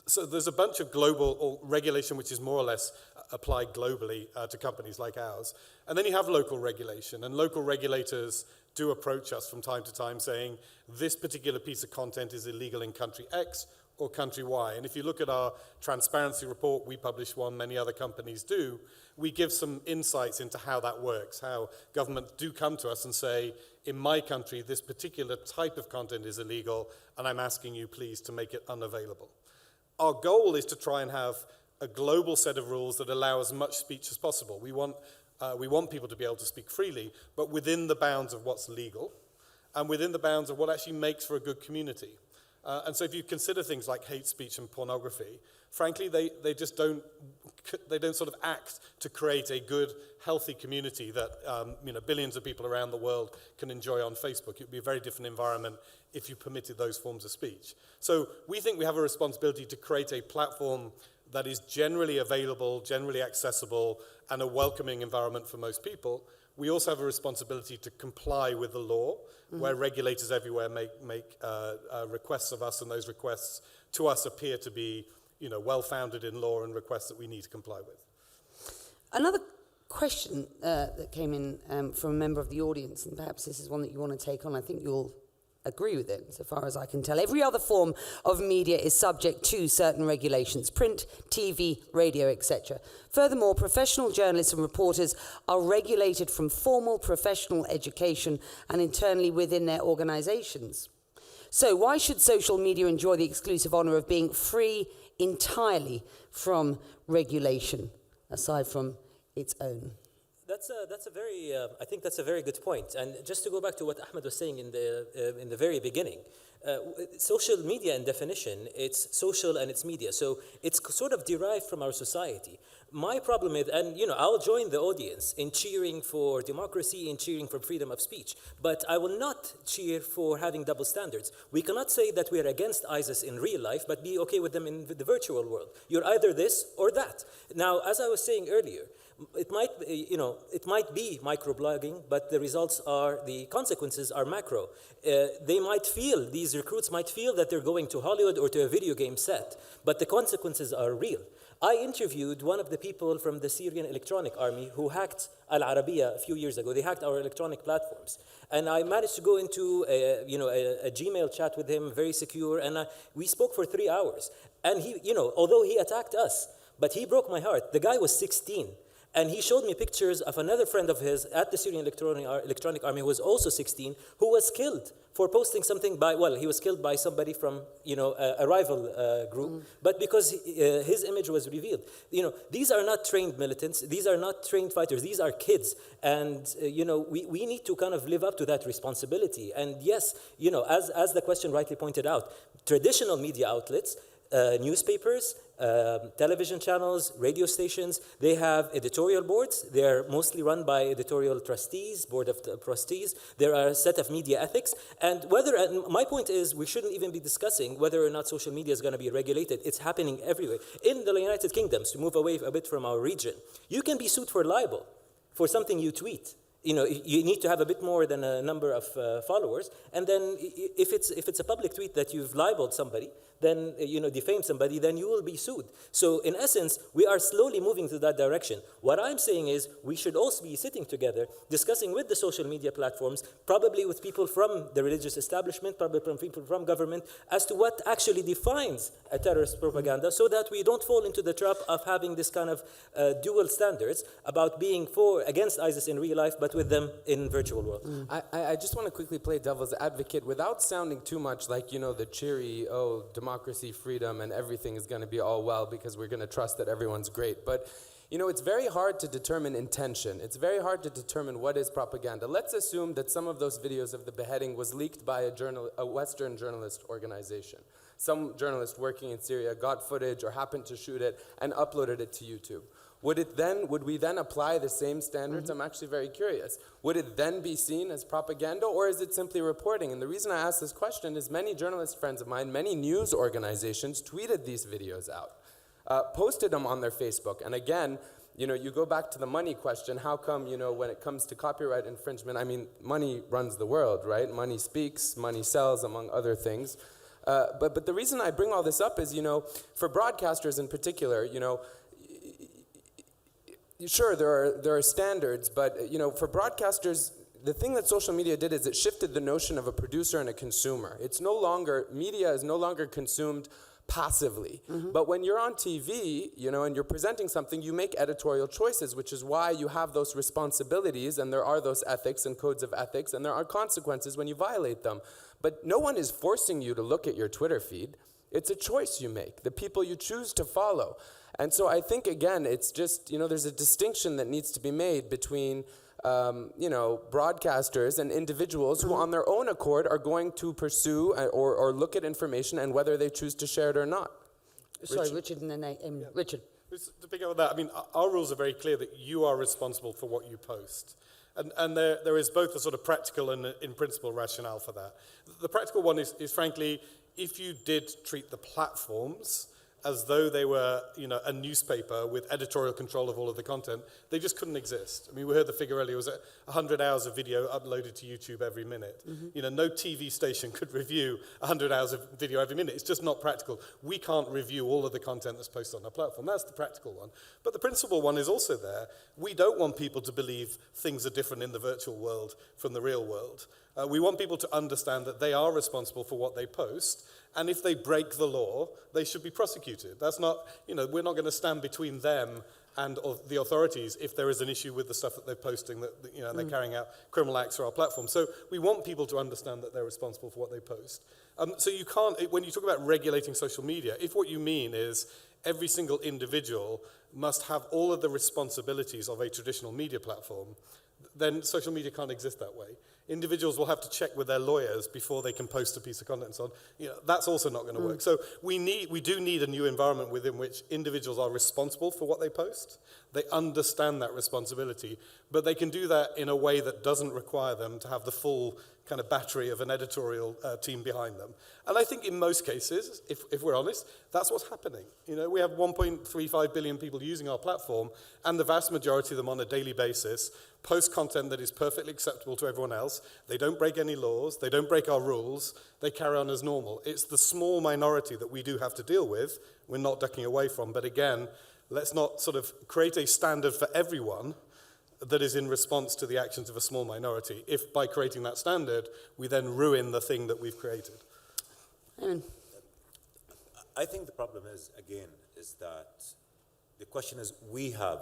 So there's a bunch of global regulation which is more or less applied globally to companies like ours. And then you have local regulation, and local regulators do approach us from time to time saying, this particular piece of content is illegal in country X or country Y. And if you look at our transparency report, we publish one, many other companies do, we give some insights into how that works, how governments do come to us and say, in my country, this particular type of content is illegal, and I'm asking you, please, to make it unavailable. Our goal is to try and have a global set of rules that allow as much speech as possible. We want people to be able to speak freely, but within the bounds of what's legal, and within the bounds of what actually makes for a good community. And so if you consider things like hate speech and pornography, frankly, they just don't sort of act to create a good, healthy community that billions of people around the world can enjoy on Facebook. It would be a very different environment if you permitted those forms of speech. So we think we have a responsibility to create a platform that is generally available, generally accessible, and a welcoming environment for most people. We also have a responsibility to comply with the law, where regulators everywhere make requests of us, and those requests to us appear to be, well-founded in law and requests that we need to comply with. Another question that came in from a member of the audience, and perhaps this is one that you want to take on, I think you'll agree with it, so far as I can tell. Every other form of media is subject to certain regulations: print, TV, radio, etc. Furthermore, professional journalists and reporters are regulated from formal professional education and internally within their organizations. So why should social media enjoy the exclusive honor of being free entirely from regulation, aside from its own? That's a very, I think that's a very good point. And just to go back to what Ahmed was saying in the very beginning, social media in definition, it's social and it's media. So it's sort of derived from our society. My problem is, and I'll join the audience in cheering for democracy and cheering for freedom of speech, but I will not cheer for having double standards. We cannot say that we are against ISIS in real life, but be okay with them in the virtual world. You're either this or that. Now, as I was saying earlier, it might be microblogging, but the consequences are macro. These recruits might feel that they're going to Hollywood or to a video game set, but the consequences are real. I interviewed one of the people from the Syrian Electronic Army who hacked Arabiya a few years ago. They hacked our electronic platforms. And I managed to go into a Gmail chat with him, very secure, and we spoke for 3 hours. And he, although he attacked us, but he broke my heart. The guy was 16. And he showed me pictures of another friend of his at the Syrian Electronic Army who was also 16, who was killed for posting something he was killed by somebody from, a rival group, but because his image was revealed. These are not trained militants, these are not trained fighters, these are kids. And, we need to kind of live up to that responsibility. And yes, as the question rightly pointed out, traditional media outlets, newspapers, television channels, radio stations, they have editorial boards. They're mostly run by editorial trustees, board of trustees. There are a set of media ethics. And my point is, we shouldn't even be discussing whether or not social media is going to be regulated. It's happening everywhere. In the United Kingdom, to move away a bit from our region, you can be sued for libel for something you tweet. You need to have a bit more than a number of followers. And then if it's a public tweet that you've libeled somebody, then, defamed somebody, then you will be sued. So in essence, we are slowly moving to that direction. What I'm saying is we should also be sitting together, discussing with the social media platforms, probably with people from the religious establishment, probably from people from government, as to what actually defines a terrorist propaganda, so that we don't fall into the trap of having this kind of dual standards about being against ISIS in real life, but with them in virtual world. I just want to quickly play devil's advocate without sounding too much like, the cheery, democracy, freedom, and everything is going to be all well because we're going to trust that everyone's great. But, it's very hard to determine intention. It's very hard to determine what is propaganda. Let's assume that some of those videos of the beheading was leaked by a Western journalist organization. Some journalist working in Syria got footage or happened to shoot it and uploaded it to YouTube. Would we then apply the same standards? I'm actually very curious. Would it then be seen as propaganda, or is it simply reporting? And the reason I ask this question is many journalist friends of mine, many news organizations tweeted these videos out, posted them on their Facebook. And again, you go back to the money question. How come, when it comes to copyright infringement, money runs the world, right? Money speaks, money sells, among other things. But the reason I bring all this up is, for broadcasters in particular, sure, there are standards, but for broadcasters, the thing that social media did is it shifted the notion of a producer and a consumer. Media is no longer consumed passively. But when you're on TV, and you're presenting something, you make editorial choices, which is why you have those responsibilities, and there are those ethics and codes of ethics, and there are consequences when you violate them. But no one is forcing you to look at your Twitter feed. It's a choice you make, the people you choose to follow. And so I think, again, it's just, there's a distinction that needs to be made between, broadcasters and individuals who on their own accord are going to pursue or look at information and whether they choose to share it or not. Sorry, Richard and then Richard. To pick up on that, our rules are very clear that you are responsible for what you post. And there is both a sort of practical and in principle rationale for that. The practical one is frankly, if you did treat the platforms as though they were, a newspaper with editorial control of all of the content, they just couldn't exist. We heard the figure earlier, it was 100 hours of video uploaded to YouTube every minute. No TV station could review 100 hours of video every minute. It's just not practical. We can't review all of the content that's posted on our platform. That's the practical one. But the principal one is also there. We don't want people to believe things are different in the virtual world from the real world. We want people to understand that they are responsible for what they post, and if they break the law, they should be prosecuted. That's not, we're not going to stand between them and the authorities if there is an issue with the stuff that they're posting, that they're carrying out criminal acts through our platform. So we want people to understand that they're responsible for what they post. So you can't, when you talk about regulating social media, if what you mean is every single individual must have all of the responsibilities of a traditional media platform, then social media can't exist that way. Individuals will have to check with their lawyers before they can post a piece of content and so on. That's also not going to work. So we do need a new environment within which individuals are responsible for what they post. They understand that responsibility, but they can do that in a way that doesn't require them to have the full kind of battery of an editorial team behind them. And I think in most cases, if we're honest, that's what's happening. We have 1.35 billion people using our platform, and the vast majority of them on a daily basis post content that is perfectly acceptable to everyone else. They don't break any laws, they don't break our rules, they carry on as normal. It's the small minority that we do have to deal with, we're not ducking away from, but again, let's not sort of create a standard for everyone that is in response to the actions of a small minority, if by creating that standard, we then ruin the thing that we've created. I think the problem is that the question is, we have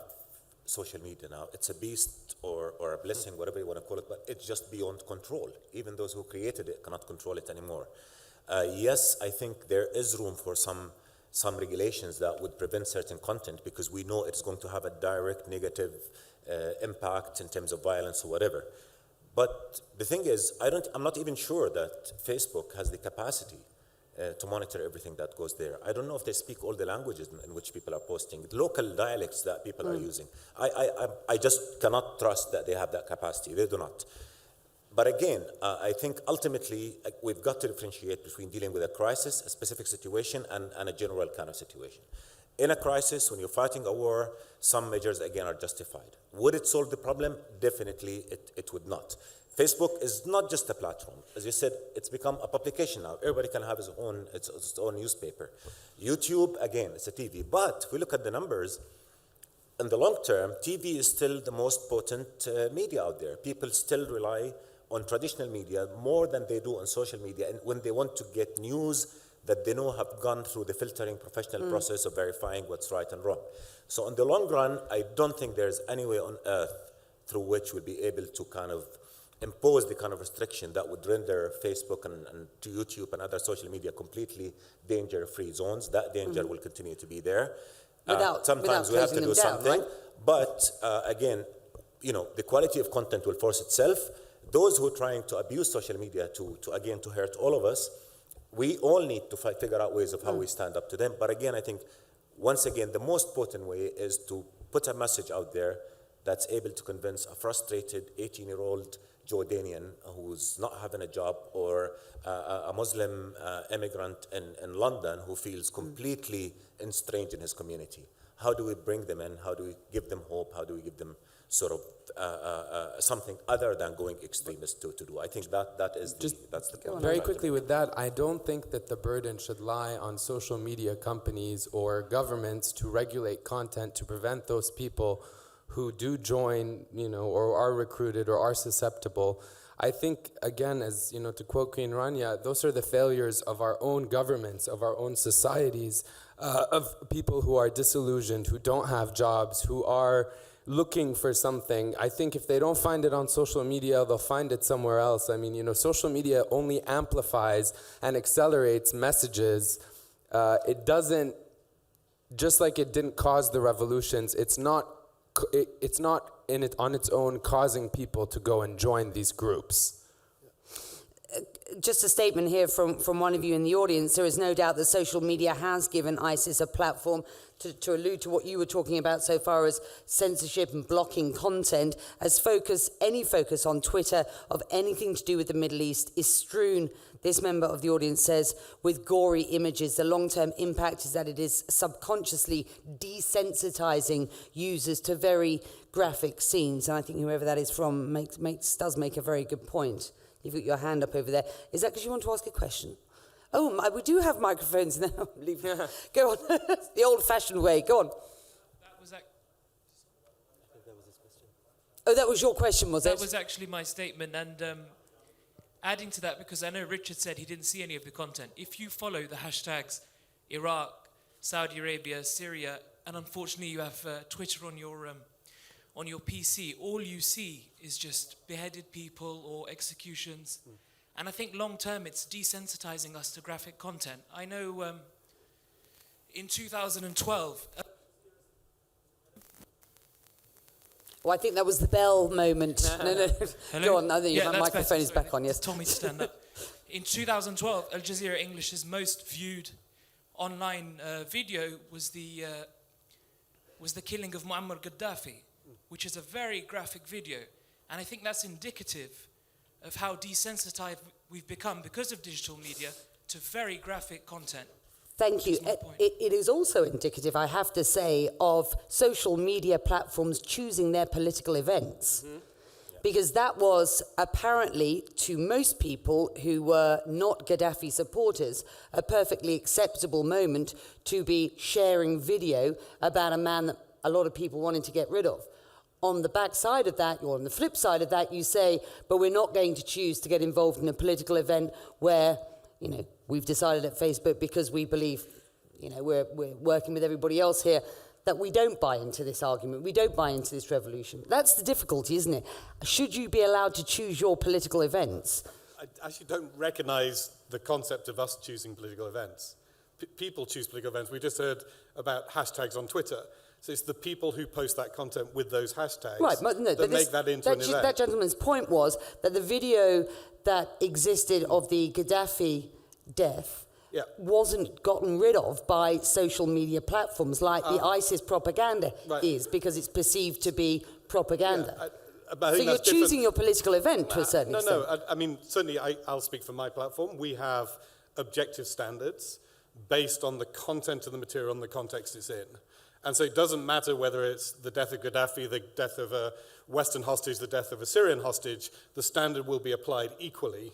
social media now. It's a beast or a blessing, whatever you want to call it, but it's just beyond control. Even those who created it cannot control it anymore. Yes, I think there is room for some regulations that would prevent certain content, because we know it's going to have a direct negative impact in terms of violence or whatever. But the thing is, I'm not even sure that Facebook has the capacity to monitor everything that goes there. I don't know if they speak all the languages in which people are posting, the local dialects that people are using. I just cannot trust that they have that capacity. They do not. But again, I think ultimately we've got to differentiate between dealing with a crisis, a specific situation, and a general kind of situation. In a crisis, when you're fighting a war, some measures, again, are justified. Would it solve the problem? Definitely it would not. Facebook is not just a platform. As you said, it's become a publication now. Everybody can have its own newspaper. YouTube, again, it's a TV. But if we look at the numbers, in the long term, TV is still the most potent media out there. People still rely on traditional media more than they do on social media. And when they want to get news that they know have gone through the filtering professional process of verifying what's right and wrong. So in the long run, I don't think there's any way on earth through which we'll be able to kind of impose the kind of restriction that would render Facebook and YouTube and other social media completely danger-free zones. That danger will continue to be there. Sometimes we have to do something, right? But again, the quality of content will force itself. Those who are trying to abuse social media to hurt all of us, we all need to figure out ways of how we stand up to them. But again, I think, once again, the most potent way is to put a message out there that's able to convince a frustrated 18-year-old Jordanian who's not having a job, or a Muslim immigrant in London who feels completely estranged in his community. How do we bring them in? How do we give them hope? How do we give them sort of something other than going extremist to do? I think that's the point. Very quickly with that, I don't think that the burden should lie on social media companies or governments to regulate content to prevent those people who do join, or are recruited or are susceptible. I think, again, as to quote Queen Rania, those are the failures of our own governments, of our own societies, of people who are disillusioned, who don't have jobs, who are looking for something. I think if they don't find it on social media, they'll find it somewhere else. I mean, social media only amplifies and accelerates messages. It doesn't, just like it didn't cause the revolutions, it's not on its own causing people to go and join these groups. Just a statement here from one of you in the audience. There is no doubt that social media has given ISIS a platform to allude to what you were talking about so far as censorship and blocking content, as any focus on Twitter of anything to do with the Middle East is strewn, this member of the audience says, with gory images. The long-term impact is that it is subconsciously desensitizing users to very graphic scenes. And I think whoever that is from does make a very good point. You've got your hand up over there. Is that because you want to ask a question? Oh, we do have microphones now. Go on. The old-fashioned way. Go on. Oh, that was your question, was it? That was actually my statement. And adding to that, because I know Richard said he didn't see any of the content. If you follow the hashtags Iraq, Saudi Arabia, Syria, and unfortunately you have Twitter on your PC, all you see is just beheaded people or executions. And I think long term it's desensitizing us to graphic content. I know in 2012... Well, I think that was the bell moment. No. Hello? Go on, I think Yeah, my that's microphone better. is back on, yes. Told me to stand up. In 2012, Al Jazeera English's most viewed online video was the killing of Muammar Gaddafi, which is a very graphic video. And I think that's indicative of how desensitized we've become because of digital media to very graphic content. Thank you. It is also indicative, I have to say, of social media platforms choosing their political events. Because that was apparently, to most people who were not Gaddafi supporters, a perfectly acceptable moment to be sharing video about a man that a lot of people wanted to get rid of. On the back side of that, or on the flip side of that, you say, but we're not going to choose to get involved in a political event where, you know, we've decided at Facebook because we believe, you know, we're working with everybody else here, that we don't buy into this argument, we don't buy into this revolution. That's the difficulty, isn't it? Should you be allowed to choose your political events? I actually don't recognise the concept of us choosing political events. People choose political events. We just heard about hashtags on Twitter. So it's the people who post that content with those hashtags that make that into an event. That gentleman's point was that the video that existed of the Gaddafi death wasn't gotten rid of by social media platforms like the ISIS propaganda is, because it's perceived to be propaganda. So you're choosing your political event to a certain extent. No, I mean, certainly I'll speak for my platform. We have objective standards based on the content of the material and the context it's in. And so it doesn't matter whether it's the death of Gaddafi, the death of a Western hostage, the death of a Syrian hostage, the standard will be applied equally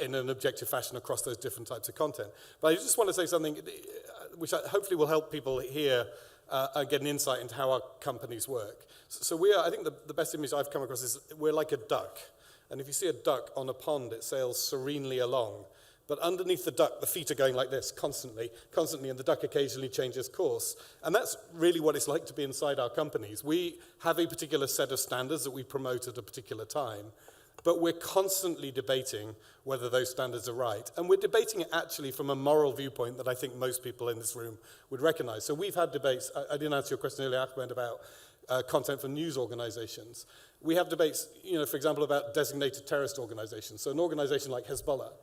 in an objective fashion across those different types of content. But I just want to say something which hopefully will help people here get an insight into how our companies work. So we are, I think the best image I've come across is we're like a duck. And if you see a duck on a pond, it sails serenely along. But underneath the duck, the feet are going like this constantly, and the duck occasionally changes course. And that's really what it's like to be inside our companies. We have a particular set of standards that we promote at a particular time, but we're constantly debating whether those standards are right. And we're debating it actually from a moral viewpoint that I think most people in this room would recognize. So we've had debates, I didn't answer your question earlier, Ahmed, about content for news organizations. We have debates, for example, about designated terrorist organizations. So an organization like Hezbollah,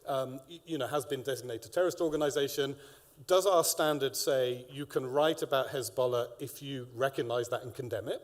has been designated a terrorist organization. Does our standard say you can write about Hezbollah if you recognize that and condemn it?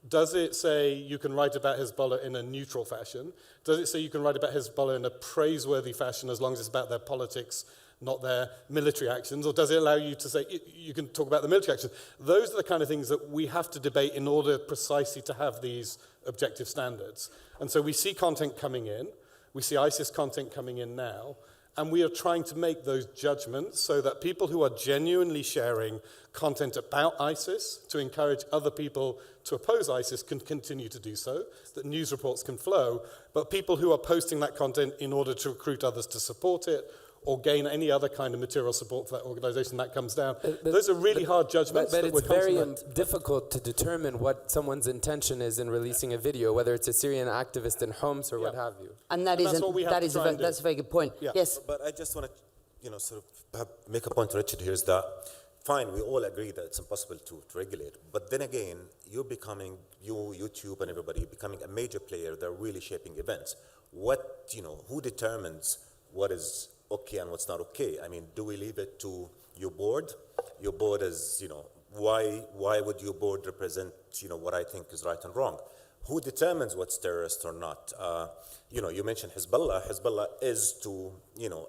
Does it say you can write about Hezbollah in a neutral fashion? Does it say you can write about Hezbollah in a praiseworthy fashion as long as it's about their politics, not their military actions? Or does it allow you to say you can talk about the military actions? Those are the kind of things that we have to debate in order precisely to have these objective standards. And so we see content coming in. We see ISIS content coming in now, and we are trying to make those judgments so that people who are genuinely sharing content about ISIS to encourage other people to oppose ISIS can continue to do so, that news reports can flow, but people who are posting that content in order to recruit others to support it or gain any other kind of material support for that organization, that comes down. Those are really hard judgments. But it's very difficult to determine what someone's intention is in releasing a video, whether it's a Syrian activist in Homs or what have you. And that's a very good point. Yeah. Yes. But I just want to, sort of make a point to Richard here is that, fine, we all agree that it's impossible to regulate. But then again, YouTube and everybody, you're becoming a major player. They're really shaping events. Who determines what is okay and what's not okay? I mean, do we leave it to your board? Your board is, why would your board represent, what I think is right and wrong? Who determines what's terrorist or not? You mentioned Hezbollah. Hezbollah is to,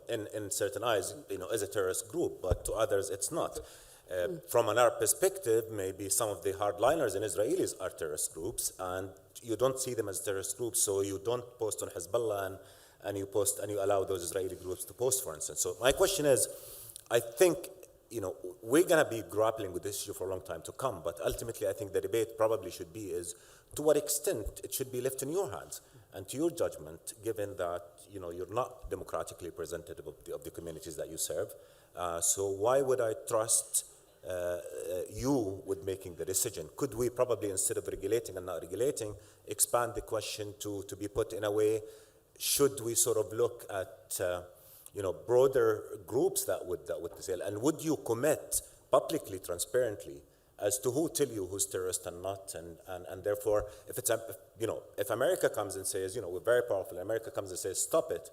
in certain eyes, is a terrorist group, but to others it's not. From an Arab perspective, maybe some of the hardliners and Israelis are terrorist groups, and you don't see them as terrorist groups, so you don't post on Hezbollah and you post and you allow those Israeli groups to post, for instance. So my question is, I think, we're going to be grappling with this issue for a long time to come, but ultimately I think the debate probably should be is to what extent it should be left in your hands and to your judgment, given that, you're not democratically representative of the communities that you serve. So why would I trust you with making the decision? Could we probably, instead of regulating and not regulating, expand the question to be put in a way, should we sort of look at broader groups that would disable? And would you commit publicly, transparently, as to who tell you who's terrorist and not, and therefore, if America comes and says, we're very powerful, and America comes and says, stop it,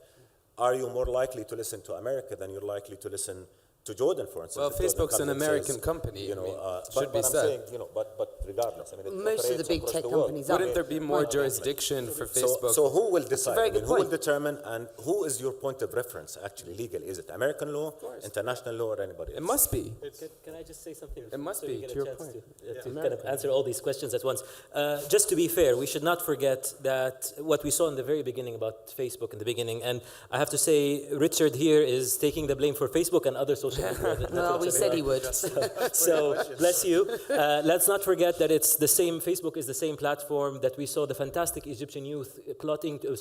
are you more likely to listen to America than you're likely to listen to Jordan, for instance? Well, Facebook's an American company. Should be said. But regardless, it most of the big tech companies are. Wouldn't there be more jurisdiction for Facebook? So who will decide? Who will determine, and who is your point of reference actually legally? Is it American law, international law, or anybody else? It must be. Can I just say something? It must be, to your point. To kind of answer all these questions at once. Just to be fair, we should not forget that what we saw in the very beginning about Facebook in the beginning, and I have to say, Richard here is taking the blame for Facebook and other social media. Well, we said he would. So bless you. Let's not forget that it's the same, Facebook is the same platform that we saw the fantastic Egyptian youth planning to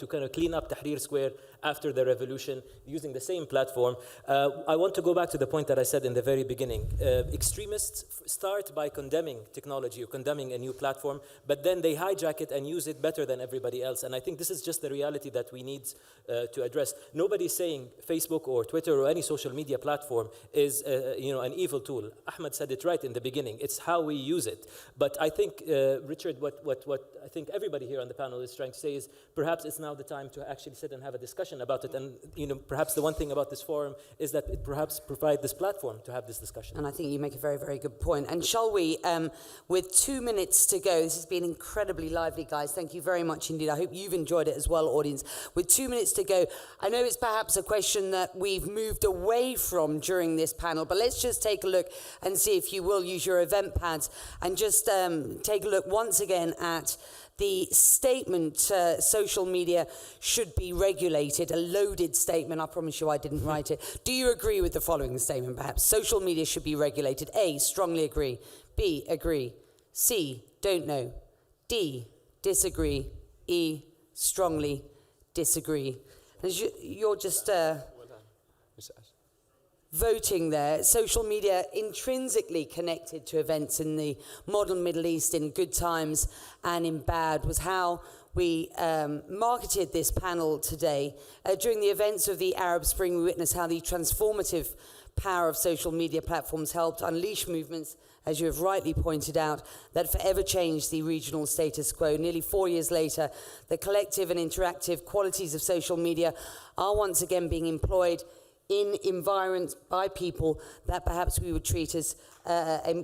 kind of clean up Tahrir Square after the revolution using the same platform. I want to go back to the point that I said in the very beginning. Extremists start by condemning technology or condemning a new platform, but then they hijack it and use it better than everybody else. And I think this is just the reality that we need to address. Nobody's saying Facebook or Twitter or any social media platform is an evil tool. Ahmed said it right in the beginning. It's how we use it. But I think, Richard, what I think everybody here on the panel is trying to say is perhaps it's now the time to actually sit and have a discussion about it. And perhaps the one thing about this forum is that it perhaps provides this platform to have this discussion. And I think you make a very, very good point. And shall we, with 2 minutes to go, this has been incredibly lively, guys. Thank you very much indeed. I hope you've enjoyed it as well, audience. With 2 minutes to go, I know it's perhaps a question that we've moved away from during this panel, but let's just take a look and see if you will use your event pads and just take a look once again at the statement, social media should be regulated, a loaded statement. I promise you I didn't write it. Do you agree with the following statement, perhaps? Social media should be regulated. A, strongly agree. B, agree. C, don't know. D, disagree. E, strongly disagree. As you're just voting there. Social media intrinsically connected to events in the modern Middle East in good times and in bad was how we marketed this panel today. During the events of the Arab Spring, we witnessed how the transformative power of social media platforms helped unleash movements, as you have rightly pointed out, that forever changed the regional status quo. Nearly 4 years later, the collective and interactive qualities of social media are once again being employed in environments by people that perhaps we would treat as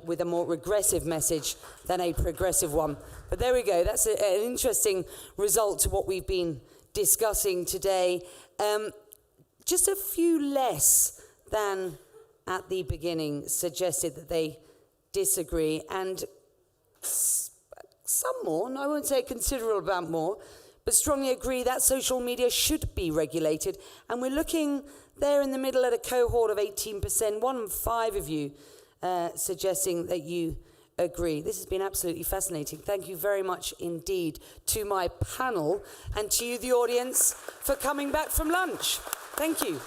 with a more regressive message than a progressive one. But there we go. That's an interesting result to what we've been discussing today. Just a few less than at the beginning suggested that they disagree, and some more, and I won't say a considerable amount more, but strongly agree that social media should be regulated. And we're looking there in the middle at a cohort of 18%, 1 in 5 of you suggesting that you agree. This has been absolutely fascinating. Thank you very much indeed to my panel and to you, the audience, for coming back from lunch. Thank you.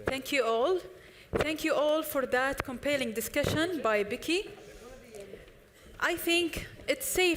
Thank you all. Thank you all for that compelling discussion by Becky. I think it's safe